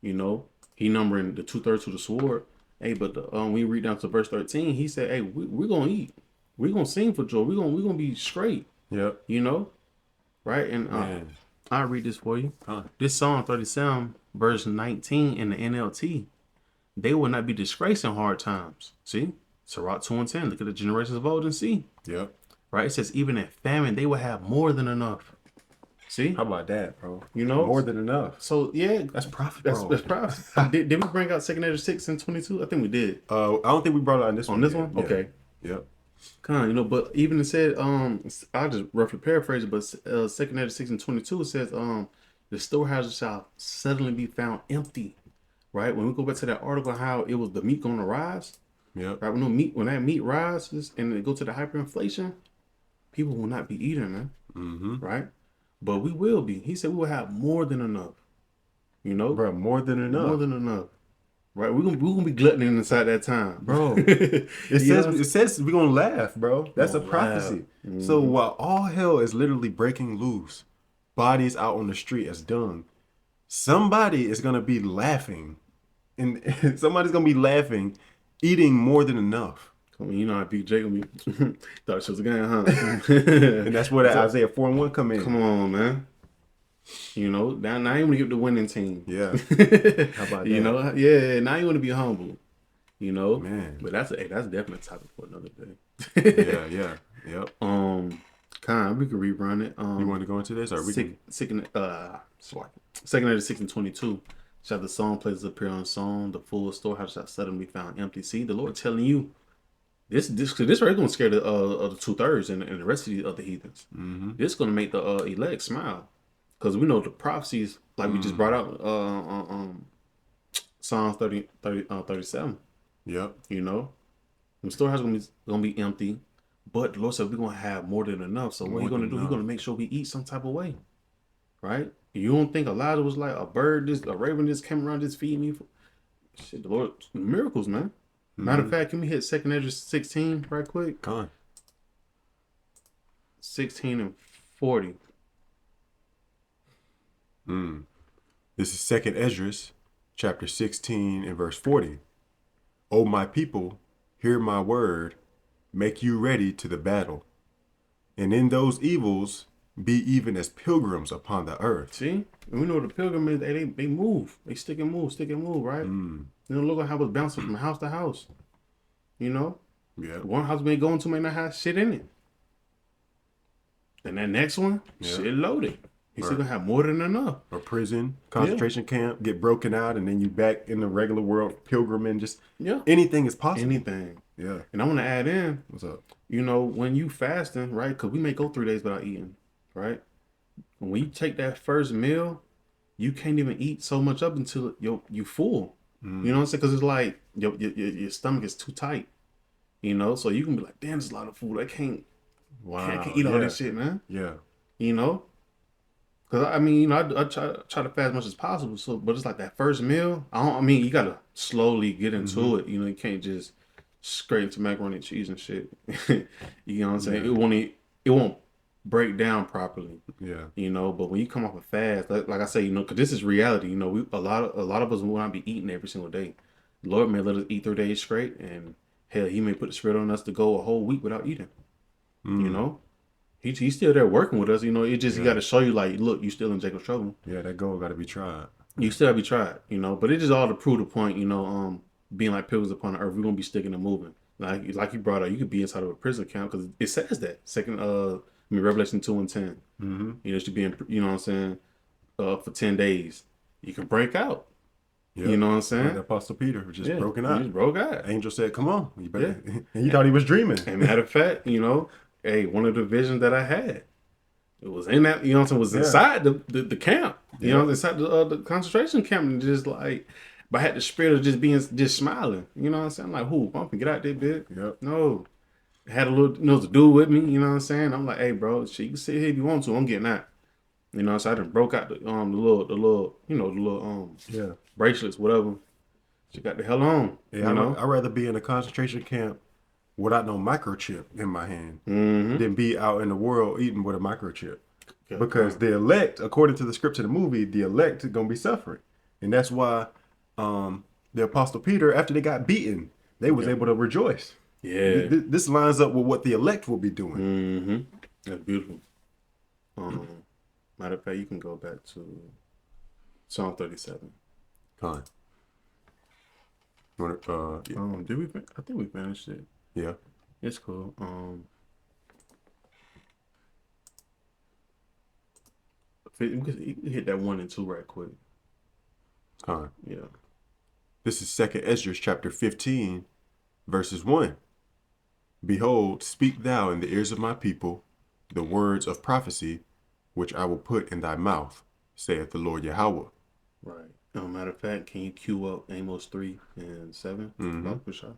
You know, he numbering the 2/3 of the sword. Hey, but we read down to verse 13, he said, "Hey, we're gonna eat, we're gonna sing for joy, we're gonna be straight." Yep. You know, right? And Man. I'll read this for you. Huh. This Psalm 37, verse 19 in the NLT. They will not be disgraced in hard times. See, Sirach 2:10. Look at the generations of old and see. Yep. Right? It says even in famine they will have more than enough. See, How about that, bro? you know, More than enough. so yeah, That's profit, that's bro. that's prophecy. did we bring out 2 Ezra 6 and 22? I think we did. I don't think we brought it on this one. On this yet. one? Yeah. Okay. Yep. Kind, you know, but even it said, I'll just roughly paraphrase it, but 2 Ezra 6 and 22 it says, the storehouses shall suddenly be found empty. Right? When we go back to that article, how it was the meat gonna rise, Yep. right? When that meat rises and it go to the hyperinflation, people will not be eating, man. Mm-hmm. Right? But we will be. He said we will have more than enough. You know, Bro, more than enough. more than enough. Right? We're gonna be gluttoning inside that time, Bro. it It says we're gonna laugh, bro. That's a Gonna prophecy. laugh. So while all hell is literally breaking loose, bodies out on the street as dung, somebody is gonna be laughing. And somebody's gonna be laughing, eating more than enough. I mean, you know how Big J gonna be thought she was a game, huh? And that's where that Isaiah 4:1 come in. Come on, man. You know, now you want to get the winning team. Yeah. How about You that? know, yeah. Now you want to be humble. You know, Man. But that's definitely a topic for another day. Yeah. Yep. We could rerun it. You want to go into this or we can? Second Ezra 6 and 22. Shall the song places appear unsown, the full storehouse shall suddenly be found empty. See, the Lord telling you this right gonna scare the 2/3 and the rest of the heathens. Mm-hmm. This gonna make the elect smile, because we know the prophecies like we just brought out Psalm 37. Yep. You know, the storehouse gonna be empty, but the Lord said we're gonna have more than enough. So what He gonna do? He's gonna make sure we eat some type of way, right? You don't think Elijah was like a bird, a raven just came around just feeding me? Shit, the Lord, miracles, man. Matter of fact, can we hit 2 Ezra 16 right quick? Come on. 16 and 40. This is 2 Ezra, chapter 16 and verse 40. O my people, hear my word, make you ready to the battle. And in those evils, be even as pilgrims upon the earth. See? And we know the pilgrim is, they move. They stick and move, right? You know, look at how it's bouncing from house to house. You know? Yeah. One house may go into may not have shit in it. Then that next one, shit loaded. He's still gonna have more than enough. Or prison, concentration camp, get broken out, and then you back in the regular world, pilgriming, just anything is possible. Anything. Yeah. And I want to add in, What's up? you know, when you fasting, right? Because we may go 3 days without eating, right? When you take that first meal, you can't even eat so much up until you full. You know what I'm saying? Because it's like your stomach is too tight. You know, so you can be like, damn, there's a lot of food. I can't eat all this shit, man. Yeah. You know, because I mean, you know, I try to fast as much as possible. So, but it's like that first meal. I mean, you gotta slowly get into it. You know, you can't just straight into macaroni and cheese and shit. You know what I'm saying? It won't break down properly. Yeah. You know, but when you come off a fast, like I say, you know, because this is reality. You know, a lot of us will not be eating every single day. The Lord may let us eat 3 days straight, and hell, He may put the spirit on us to go a whole week without eating. You know, he's still there working with us. You know, it just He got to show you like, look, you still in Jacob's trouble. Yeah, that goal got to be tried. You still have to be tried. You know, but it is all to prove the point. You know, being like pilgrims upon the earth, we're gonna be sticking and moving. Like you brought out, you could be inside of a prison camp because it says that. Revelation 2 and 10. Mm-hmm. You know, it should be in, you know what I'm saying, for 10 days. You can break out. Yep. You know what I'm saying? Like Apostle Peter just broken out. He just broke out. Angel said, "Come on, you better." And he thought he was dreaming. And matter of fact, you know, hey, one of the visions that I had, it was in that, you know what I'm saying, was inside the camp. You know, inside the concentration camp, and just like, but I had the spirit of just smiling. You know what I'm saying? I'm like, who? I'm gonna get out there, bitch. Yep. No. Had a little, you know, to do with me, you know what I'm saying? I'm like, hey, bro, shit, you can sit here if you want to. I'm getting out. You know, so I done broke out the little bracelets, whatever. She got the hell on. Yeah, You know. I'd rather be in a concentration camp without no microchip in my hand Mm-hmm. than be out in the world eating with a microchip. Yeah, Because the elect, according to the script of the movie, the elect are gonna be suffering, and that's why the Apostle Peter, after they got beaten, they was able to rejoice. Yeah. This lines up with what the elect will be doing. Mm-hmm. That's beautiful. Matter of fact, you can go back to Psalm 37. Con. Yeah. Did we? I think we finished it. Yeah. It's cool. We can hit that 1 and 2 right quick. Con. Yeah. This is Second Ezra chapter 15, verses 1. Behold, speak thou in the ears of my people the words of prophecy, which I will put in thy mouth, saith the Lord Yahweh. Right. Matter of fact, can you cue up Amos 3 and 7? Mm-hmm.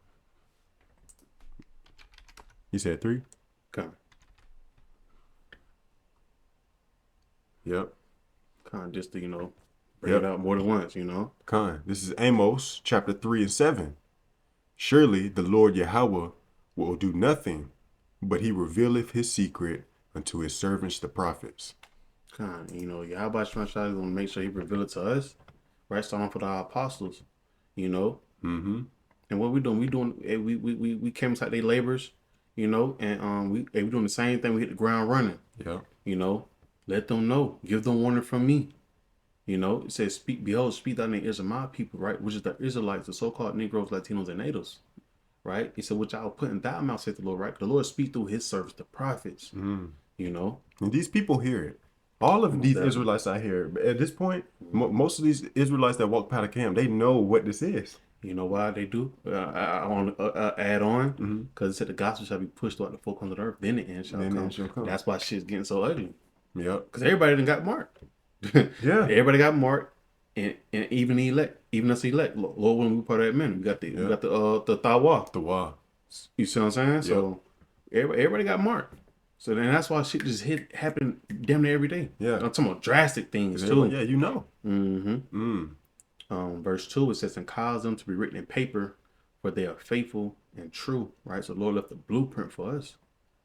You said 3? Come. Yep. Kind just to, bring it out more than once, Con. This is Amos chapter 3 and 7. Surely the Lord Yahweh will do nothing, but he revealeth his secret unto his servants the prophets. Kind, Yahweh is going to make sure he reveal it to us, right? Starting off with our apostles, Mm-hmm. And what we doing? We came inside their labors, and we doing the same thing. We hit the ground running. Yeah. Let them know. Give them warning from me. It says, speak, behold, speak thou in the ears of my people, right? Which is the Israelites, the so-called Negroes, Latinos, and natives, right? He said, which I will put in thy mouth, saith the Lord, right? The Lord speak through his servants, the prophets, And these people hear it. All of these Israelites out here, at this point, most of these Israelites that walk Powder Camp, they know what this is. You know why they do? I want to add on, because it said the gospel shall be pushed throughout the four corners of the earth, then the end shall come. That's why shit's getting so ugly. Yep. Because everybody done got marked. Yeah. Everybody got marked, and even the elect, even us elect, Lord willing, we part of that man. We got the Tawa. Tawa. You see what I'm saying? Yep. So everybody got marked. So then that's why shit just happen damn near every day. Yeah. I'm talking about drastic things too. Yeah, you know. Verse 2, it says, and cause them to be written in paper, for they are faithful and true, right? So the Lord left the blueprint for us,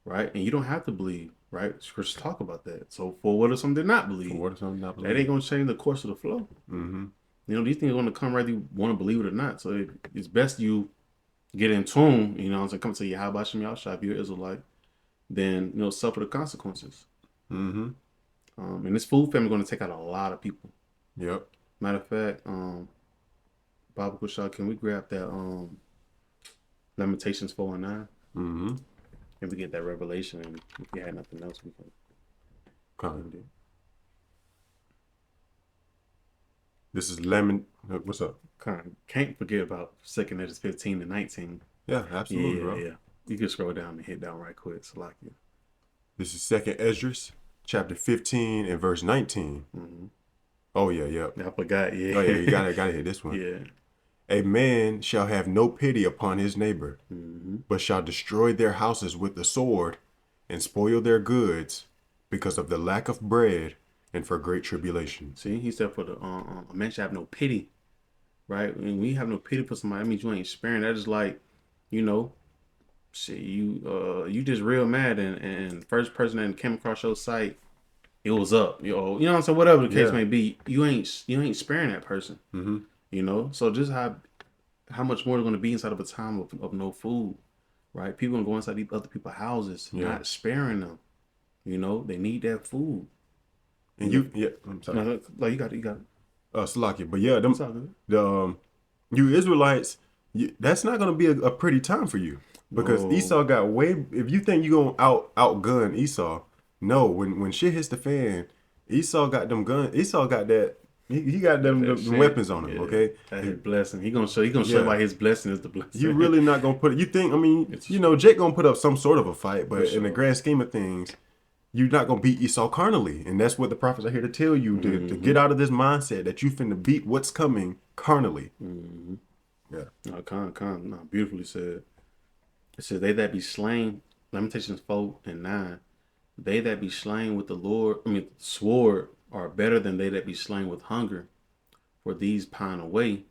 right? And you don't have to believe, right? Scriptures talk about that. So for what if some did not believe? That ain't going to change the course of the flow. These things are going to come whether you want to believe it or not. So it's best you get in tune, come to Yahweh Shem Yahshua, if you're an Israelite, then, suffer the consequences. And this food famine is going to take out a lot of people. Yep. Matter of fact, Baba Kushal, can we grab that Lamentations 4 and 9? And we get that revelation, and if you had nothing else, we can. Con. This is what's up? Can't forget about 2nd Edges 15 and 19. Yeah, absolutely, bro. Yeah. You can scroll down and hit down right quick. So like you. This is 2nd Esdras, chapter 15 and verse 19. Oh yeah. I forgot. Yeah. Oh yeah, you gotta hit this one. Yeah. A man shall have no pity upon his neighbor, but shall destroy their houses with the sword, and spoil their goods, because of the lack of bread and for great tribulation. See, he said for the a man shall have no pity, right? And when you have no pity for somebody, that means you ain't sparing. That is like, shit, you just real mad, and first person that came across your site, it was up, you know what I'm saying? Whatever the case may be, you ain't sparing that person. So just how much more they're going to be inside of a time of no food, right? People going to go inside these other people's houses, not sparing them. They need that food. And I'm sorry. No, like you got it. Salakia. But yeah, you Israelites, that's not going to be a pretty time for you, because Esau got way. If you think you're going to outgun Esau, no. When shit hits the fan, Esau got them guns. Esau got that. He got them weapons on him. Okay, that's his blessing. He gonna show by his blessing is the blessing. You really not gonna put it. You think? I mean, Jake gonna put up some sort of a fight, but in the grand scheme of things, you're not gonna beat Esau carnally, and that's what the prophets are here to tell you to get out of this mindset that you finna beat what's coming carnally. Yeah. No, beautifully said. It says, they that be slain, Lamentations 4 and 9, they that be slain with the sword are better than they that be slain with hunger. For these pine away,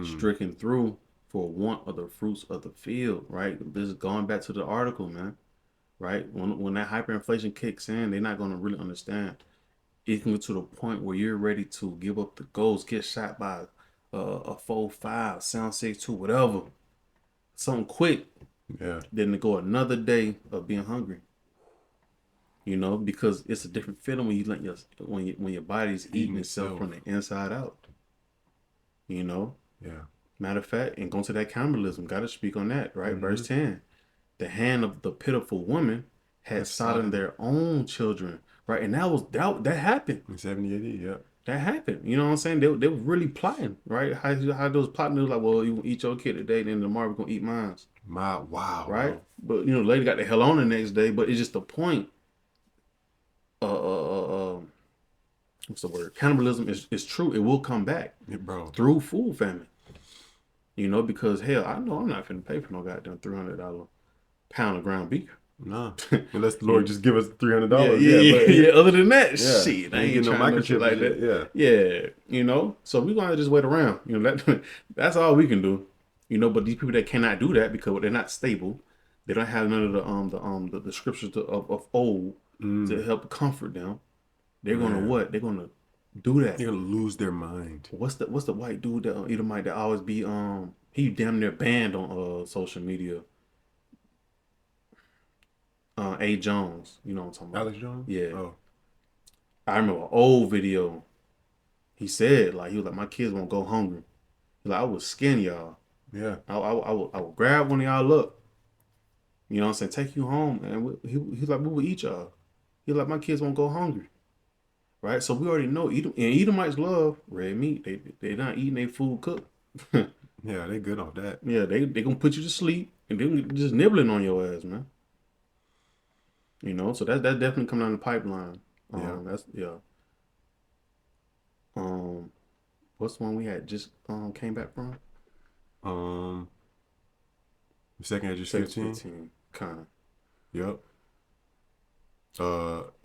stricken through for want of the fruits of the field, right? This is going back to the article, man, right? When that hyperinflation kicks in, they're not going to really understand. It can get to the point where you're ready to give up the ghost, get shot by a 4.5, sound 6.2, whatever, something quick, Yeah. then to go another day of being hungry. You know, because it's a different feeling when you let when your body's eating itself from the inside out. You know, Yeah. matter of fact, and going to that cannibalism, got to speak on that, right? Verse 10, the hand of the pitiful woman had sodden their own children, right? And that happened. In 70 AD, yeah. That happened. You know what I'm saying? They were really plotting, right? How those plotting, they was like, well, you gonna eat your kid today, then tomorrow we're gonna eat mine, Wow. right? Bro. But you know, the lady got the hell on the next day. But it's just the point. What's the word? Cannibalism is true. It will come back, Bro. through food famine. You know, because hell, I know I'm not finna pay for no goddamn $300 pound of ground beef. Nah. Unless the Lord just give us $300. Yeah. Other than that, Yeah. shit, I Ain't ain't getting no trying no microchip shit like and that. shit, Yeah. You know, so we're gonna just wait around. You know, that's all we can do. You know, but these people that cannot do that because they're not stable, they don't have none of the scriptures of old to help comfort them. They're gonna what? They're gonna do that. They're gonna lose their mind. What's the white dude that Edomite that always be he damn near banned on social media. A. Jones, you know what I'm talking about? Alex Jones? Yeah. Oh. I remember an old video. He said he was like, my kids won't go hungry. He like, I would skin y'all. Yeah. I would grab one of y'all up. You know what I'm saying? Take you home, and he's like, we will eat y'all. He's like, my kids won't go hungry. Right? So we already know Edomites love red meat. They not eating their food cooked. Yeah, they good off that. Yeah, they gonna put you to sleep and they just nibbling on your ass, man. You know, so that definitely coming down the pipeline. That's what's the one we had just came back from? The second Edge 15. Kind of. Yep.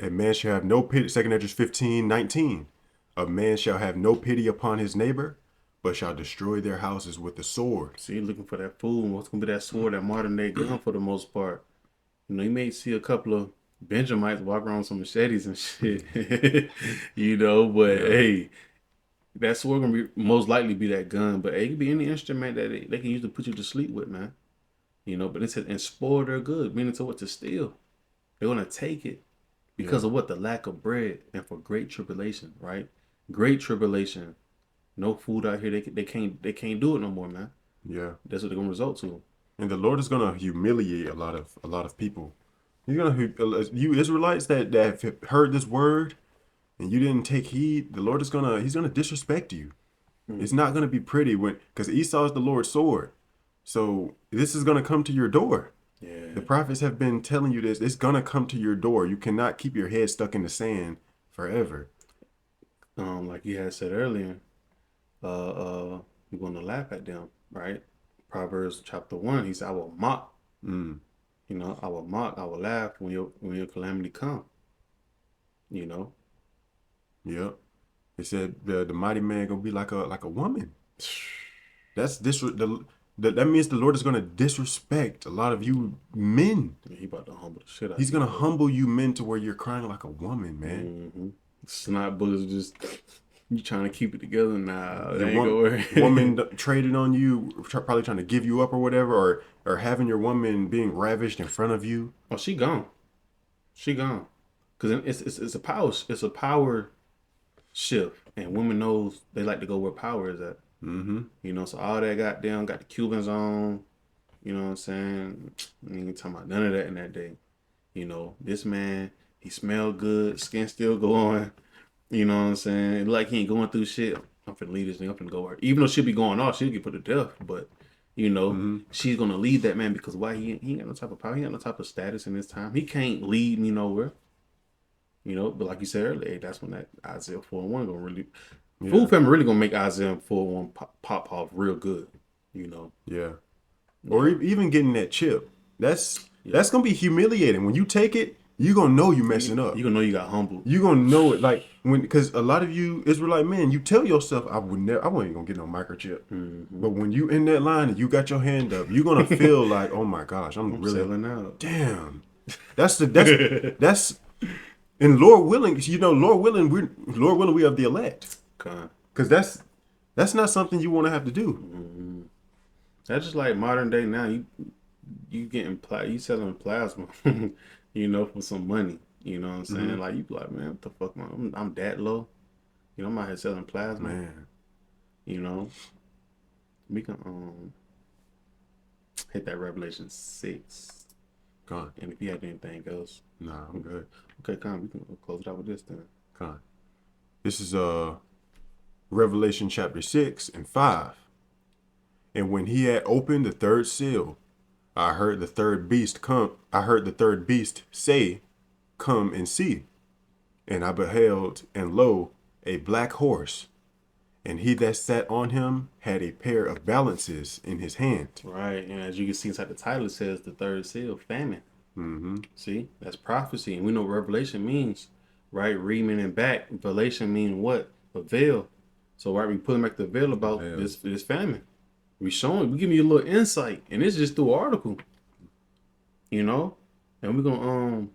A man shall have no pity. Second Edge 15:19. A man shall have no pity upon his neighbor, but shall destroy their houses with the sword. So you're looking for that food. What's gonna be that sword, that modern day gun for the most part? You know, you may see a couple of Benjamites walk around with some machetes and shit. You know, but hey, that sword gonna be most likely be that gun. But it could be any instrument that they can use to put you to sleep with, man. You know, but it said and spoil their good, meaning to what? To steal. They're gonna take it because of what? The lack of bread and for great tribulation, right? Great tribulation. No food out here. They can't do it no more, man. Yeah. That's what they're gonna result to. And the Lord is gonna humiliate a lot of people. He's gonna you Israelites that have heard this word and you didn't take heed. The Lord is he's gonna disrespect you. It's not gonna be pretty because Esau is the Lord's sword. So this is gonna come to your door. Yeah. The prophets have been telling you this. It's gonna come to your door. You cannot keep your head stuck in the sand forever. Like you had said earlier, you're gonna laugh at them, right? Proverbs chapter 1, he said, I will mock. You know, I will mock, I will laugh when your calamity come. You know? Yep. It said the mighty man gonna be like a woman. That's that means the Lord is gonna disrespect a lot of you men. Yeah, he about to humble the shit out. He's gonna humble you men to where you're crying like a woman, man. Snot bullets just you trying to keep it together now. The woman traded on you, probably trying to give you up or whatever, or having your woman being ravished in front of you. Oh, she gone. She gone. Cause it's a power shift, and women knows they like to go where power is at. You know, so all that got the Cubans on. You know what I'm saying? I ain't talking about none of that in that day. You know, this man, he smelled good, skin still going. You know what I'm saying? Like he ain't going through shit. I'm finna leave this thing. I'm finna go work. Even though she'll be going off, she'll get put to death. But you know, she's gonna lead that man because why? He ain't got no type of power. He ain't got no type of status in this time. He can't lead me nowhere. You know, but like you said earlier, that's when that Isaiah 4:1 gonna really, food famine really gonna make Isaiah 4:1 pop off real good. You know. Yeah. Or even getting that chip. That's gonna be humiliating when you take it you gonna know you messing up. You gonna know you got humbled. You gonna know it like when, because a lot of you Israelite men, you tell yourself, I wasn't gonna get no microchip. But when you in that line and you got your hand up, you're gonna feel like, oh my gosh, I'm really selling out. damn. That's and Lord willing, Lord willing, we have the elect. Okay. Because that's not something you want to have to do. That's just like modern day now. You getting you selling plasma, for some money. You know what I'm saying? Like, you be like, man, what the fuck, man? I'm that low. I'm out here selling plasma. Man. We can hit that Revelation 6. Con. And if you had anything else, Nah, I'm good. okay, come on, we can close it out with this then. Con. This is Revelation chapter 6 and 5. And when he had opened the third seal, I heard the third beast say, come and see. And I beheld, and lo, a black horse, and he that sat on him had a pair of balances in his hand. Right, and as you can see inside the title, it says the third seal, famine. See, that's prophecy, and we know what Revelation means, right? Reading and back, Revelation means what? A veil. So right, we pulling back the veil about this famine. We giving you a little insight, and it's just through an article, and we're gonna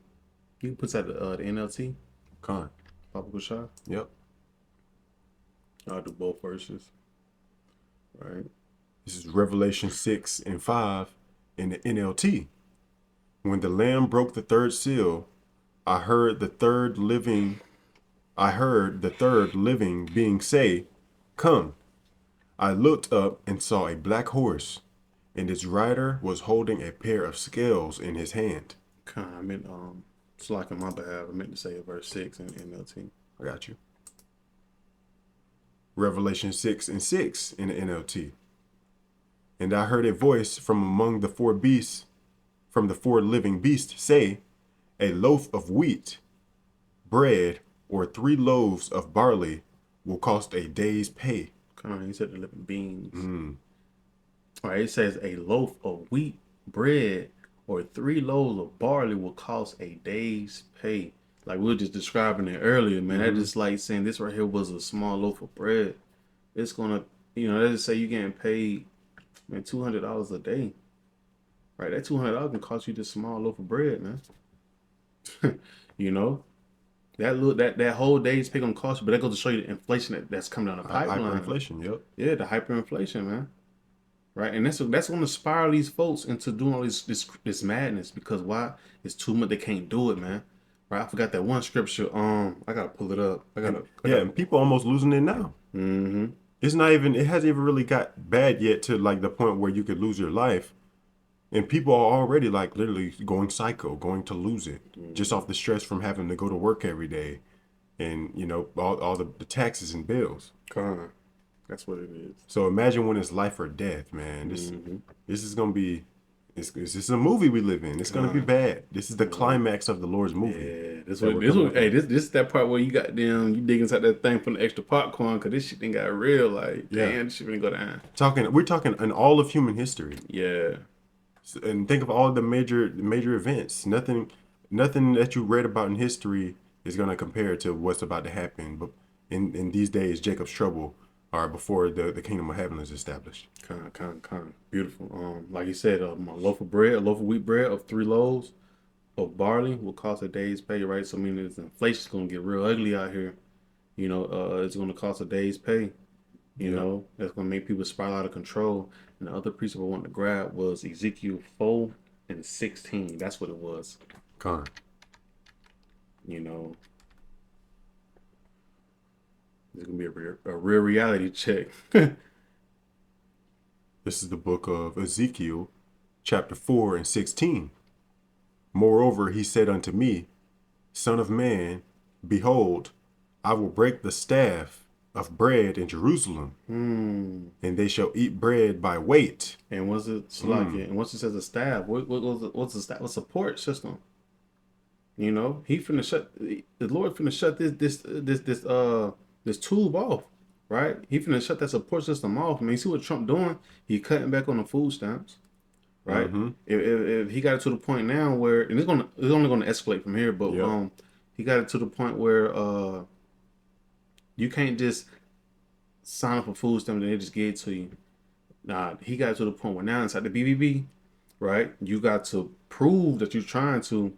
you can put that the NLT. Con. Papa Kushai. Yep. I'll do both verses. Right. This is Revelation 6 and 5 in the NLT. When the Lamb broke the third seal, I heard the third living being say, come. I looked up and saw a black horse, and its rider was holding a pair of scales in his hand. I meant, it's like on my behalf, I meant to say verse 6 in NLT. I got you. Revelation 6 and 6 in the NLT. And I heard a voice from among the four living beasts say, a loaf of wheat, bread, or 3 loaves of barley will cost a day's pay. He said the living beings. All right, it says a loaf of wheat, bread, or 3 loaves of barley will cost a day's pay. Like we were just describing it earlier, man. That just like saying this right here was a small loaf of bread. It's gonna, let's just say you're getting paid, man, $200 a day. Right, that $200 can cost you this small loaf of bread, man. That whole day's pay gonna cost you, but that goes to show you the inflation that's coming down the pipeline. Hyperinflation, yep. Yeah, the hyperinflation, man. Right, and that's gonna spiral these folks into doing all this madness, because why? It's too much. They can't do it, man. Right, I forgot that one scripture. I gotta pull it up. And people almost losing it now. It's not even. It hasn't even really got bad yet to like the point where you could lose your life. And people are already like literally going psycho, going to lose it just off the stress from having to go to work every day, and all the taxes and bills. That's what it is. So imagine when it's life or death, man. This is gonna be. This is a movie we live in. It's gonna be bad. This is the climax of the Lord's movie. Yeah, this is that part where you dig inside that thing for the extra popcorn, because this shit done got real. Like, damn, this shit gonna go down. We're talking in all of human history. Yeah. And think of all the major events. Nothing that you read about in history is going to compare to what's about to happen. But in these days, Jacob's trouble are before the kingdom of heaven is established. Beautiful. Like you said, a loaf of wheat bread of 3 loaves of barley will cost a day's pay, right? So, I mean, inflation's going to get real ugly out here. It's going to cost a day's pay. That's going to make people spiral out of control. And the other precept I wanted to grab was Ezekiel 4 and 16. That's what it was. It's going to be a real reality check. This is the book of Ezekiel, chapter 4 and 16. Moreover, he said unto me, Son of man, behold, I will break the staff of bread in Jerusalem, and they shall eat bread by weight. And once it says a staff, what's a staff? A support system. He finna shut. The Lord finna shut this tube off, right? He finna shut that support system off. I mean, you see what Trump doing? He cutting back on the food stamps, right? Mm-hmm. If he got it to the point now where, and it's only gonna escalate from here, but Yep. he got it to the point where you can't just sign up for food stamps and they just give it to you. Nah, he got to the point where now inside the BBB, right? You got to prove that you're trying to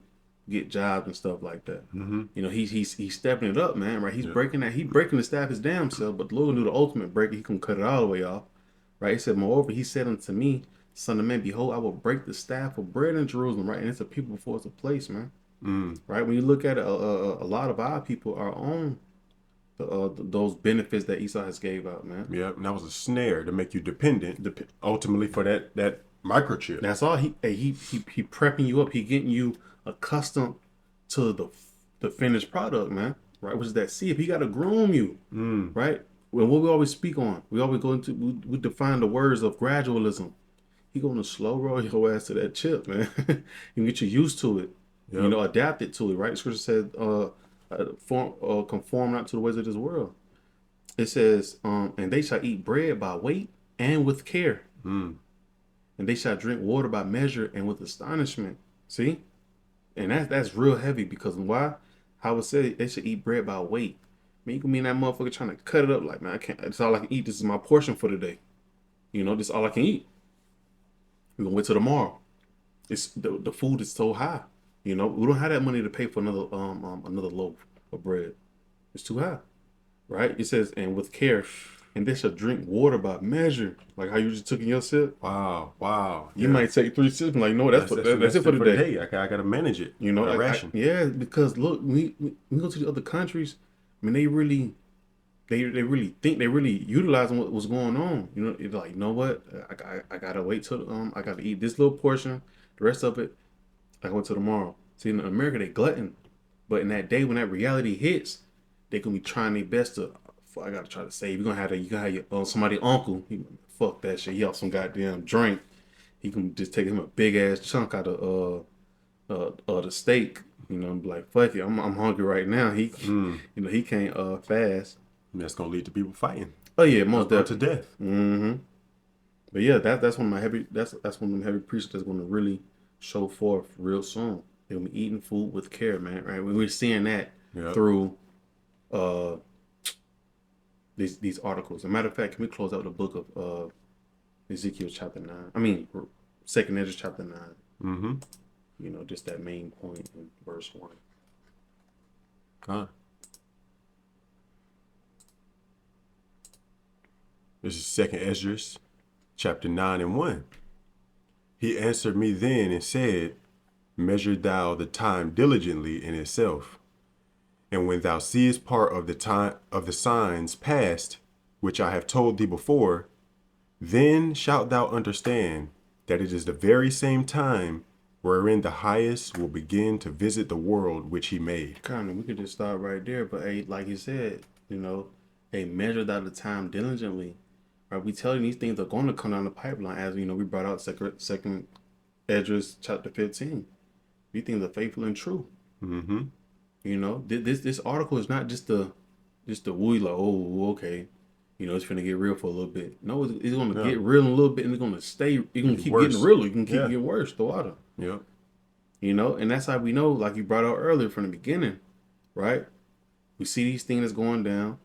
get jobs and stuff like that. Mm-hmm. You know, he's stepping it up, man. Right? He's Yep. breaking that. He breaking the staff his damn self. But the Lord knew the ultimate breaker. He can cut it all the way off. Right? He said, moreover, he said unto me, Son of man, behold, I will break the staff of bread in Jerusalem. Right? And it's a people before it's a place, man. Mm. Right? When you look at it, a lot of our people are on those benefits that Esau has gave out, man. Yep. And that was a snare to make you dependent, ultimately for that microchip. That's all he prepping you up. He getting you accustomed to the finished product, man. Right? Which is that seed. He got to groom you, right? Well, what we always speak on, we always go into we define the words of gradualism. He going to slow roll your ass to that chip, man. You get you used to it. Yep. You know, adapt it to it, right? Scripture said, conform not to the ways of this world. It says, and they shall eat bread by weight and with care. Mm. And they shall drink water by measure and with astonishment. See? And that's real heavy because why? How it said they should eat bread by weight. I mean, you can mean that motherfucker trying to cut it up like, man, I can't, it's all I can eat. This is my portion for today. You know, this is all I can eat. We're gonna wait till tomorrow. It's the food is so high. You know, we don't have that money to pay for another loaf of bread. It's too high. Right? It says, and with care, and they shall drink water by measure, like how you just took in your sip. Wow. Wow. You Yeah. might take 3 sips, and like, no, that's it for the day. I gotta manage it. You know, that ration. yeah, because look, we go to the other countries. I mean, they really think they really utilizing what's going on. You know, it's like, you know what? I gotta wait till I gotta eat this little portion. The rest of it, I go till tomorrow. See, in America, they glutton, but in that day when that reality hits, they gonna be trying their best to. I gotta try to save. You gonna have your somebody uncle. Fuck that shit. He off some goddamn drink. He can just take him a big ass chunk out of the steak. You know, and be like, fuck it, I'm hungry right now. He, you know, he can't fast. And that's gonna lead to people fighting. Oh yeah, most Or definitely. to death. Mm-hmm. But yeah, that's one of my heavy. That's one of them heavy preachers that's going to really show forth real soon. They'll be eating food with care, man. Right? We're seeing that Yep. through these articles. As a matter of fact, can we close out the book of Ezekiel chapter 9? I mean, Second Ezra chapter 9. Mm-hmm. You know, just that main point in verse 1. Huh. This is Second Esdras, chapter 9 and 1. He answered me then and said, Measure thou the time diligently in itself. And when thou seest part of the time of the signs past, which I have told thee before, then shalt thou understand that it is the very same time wherein the highest will begin to visit the world which he made. Kind of, we could just start right there. But hey, like you said, you know, they measured out the time diligently. Right? We tell you these things are going to come down the pipeline, as you know, we brought out second Esdras chapter 15. These things are faithful and true. Mm-hmm. You know, this article is not just the woo like, oh, okay, you know, it's gonna get real for a little bit. No, it's gonna get real in a little bit, and it's gonna stay. It's gonna keep getting real. You can keep getting worse. The water. Yep. You know, and that's how we know, like you brought out earlier from the beginning, right? We see these things that's going down,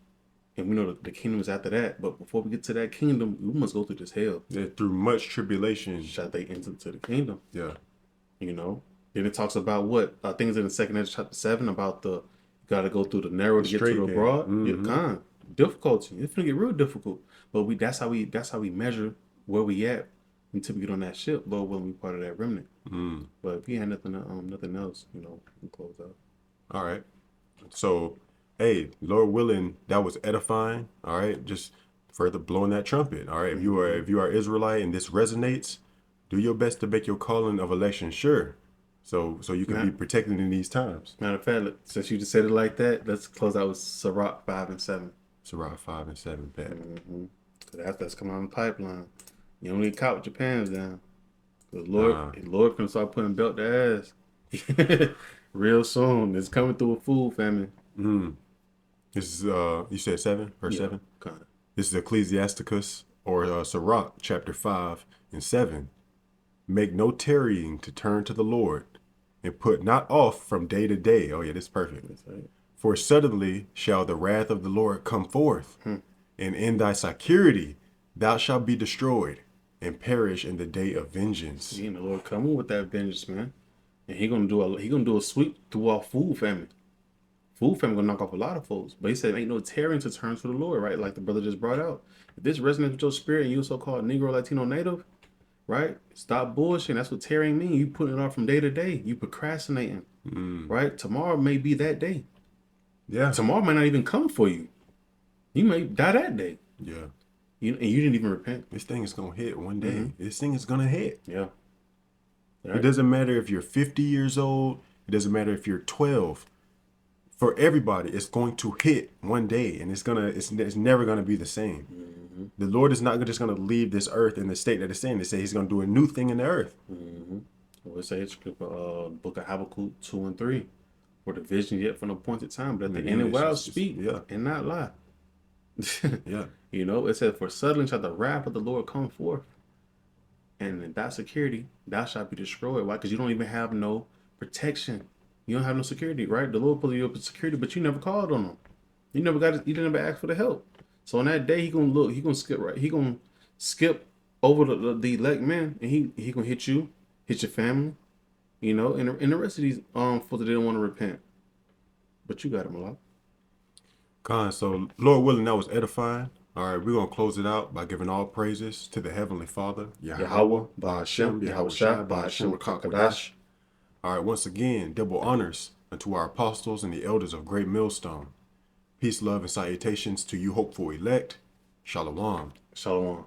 and we know the kingdom is after that. But before we get to that kingdom, we must go through this hell. Yeah, through much tribulation. Shall they enter to the kingdom? Yeah. You know. Then it talks about what things in the second Ezra chapter 7 about you got to go through the narrow to get to the broad. Mm-hmm. Difficulty. It's gonna get real difficult. But that's how we measure where we at until we get on that ship. But when we part of that remnant. Mm. But if we had nothing else, you know, we can close out. All right. So, hey, Lord willing, that was edifying. All right, just further blowing that trumpet. All right, if you are Israelite and this resonates, do your best to make your calling of election sure. So you can be protected in these times. Matter of fact, since you just said it like that, let's close out with Sirach 5 and 7. Sirach 5 and 7, bet. Mm-hmm. That's coming on the pipeline. You don't need caught with your pants down. Cause Lord can start putting belt to ass real soon. It's coming through a food famine. This is you said 7, verse 7. Kind of. This is Ecclesiasticus or Sirach chapter 5 and 7. Make no tarrying to turn to the Lord, and put not off from day to day. Oh yeah, this is perfect. That's right. For suddenly shall the wrath of the Lord come forth, and in thy security thou shalt be destroyed, and perish in the day of vengeance. See, and the Lord coming with that vengeance, man. And he gonna do a sweep through our food famine. Food famine gonna knock off a lot of folks. But he said ain't no tearing to turn to the Lord, right? Like the brother just brought out. If this resonates with your spirit and you so-called Negro, Latino, Native, right? Stop bullshitting. That's what tearing mean. You putting it off from day to day. You procrastinating, right? Tomorrow may be that day. Yeah. Tomorrow might not even come for you. You may die that day. Yeah. And you didn't even repent. This thing is gonna hit one day. This thing is gonna hit. Yeah. It doesn't matter if you're 50 years old. It doesn't matter if you're 12. For everybody, it's going to hit one day, and it's never gonna be the same. The Lord is not just gonna leave this earth in the state that it's in. They say He's gonna do a new thing in the earth. We'll say it's book of Habakkuk 2 and 3. For the vision yet for an appointed time, but at the end it will speak and not lie. Yeah. You know, it said, for suddenly shall the wrath of the Lord come forth, and in that security thou shalt be destroyed. Why? Because you don't even have no protection. You don't have no security, right? The Lord put you up with security, but you never called on him. You didn't ever ask for the help. So on that day, he gonna skip over the elect man, and he gonna hit you, hit your family, you know, and the rest of these folks that didn't want to repent. But you got him a lot. Con, so Lord willing, that was edifying. All right, we're gonna close it out by giving all praises to the Heavenly Father, Yahweh, Ba'ashem, Yahweh Shai, Ba'ashem, Kakadash. All right, once again, double honors unto our apostles and the elders of Great Millstone. Peace, love, and salutations to you hopeful elect. Shalom. Shalom.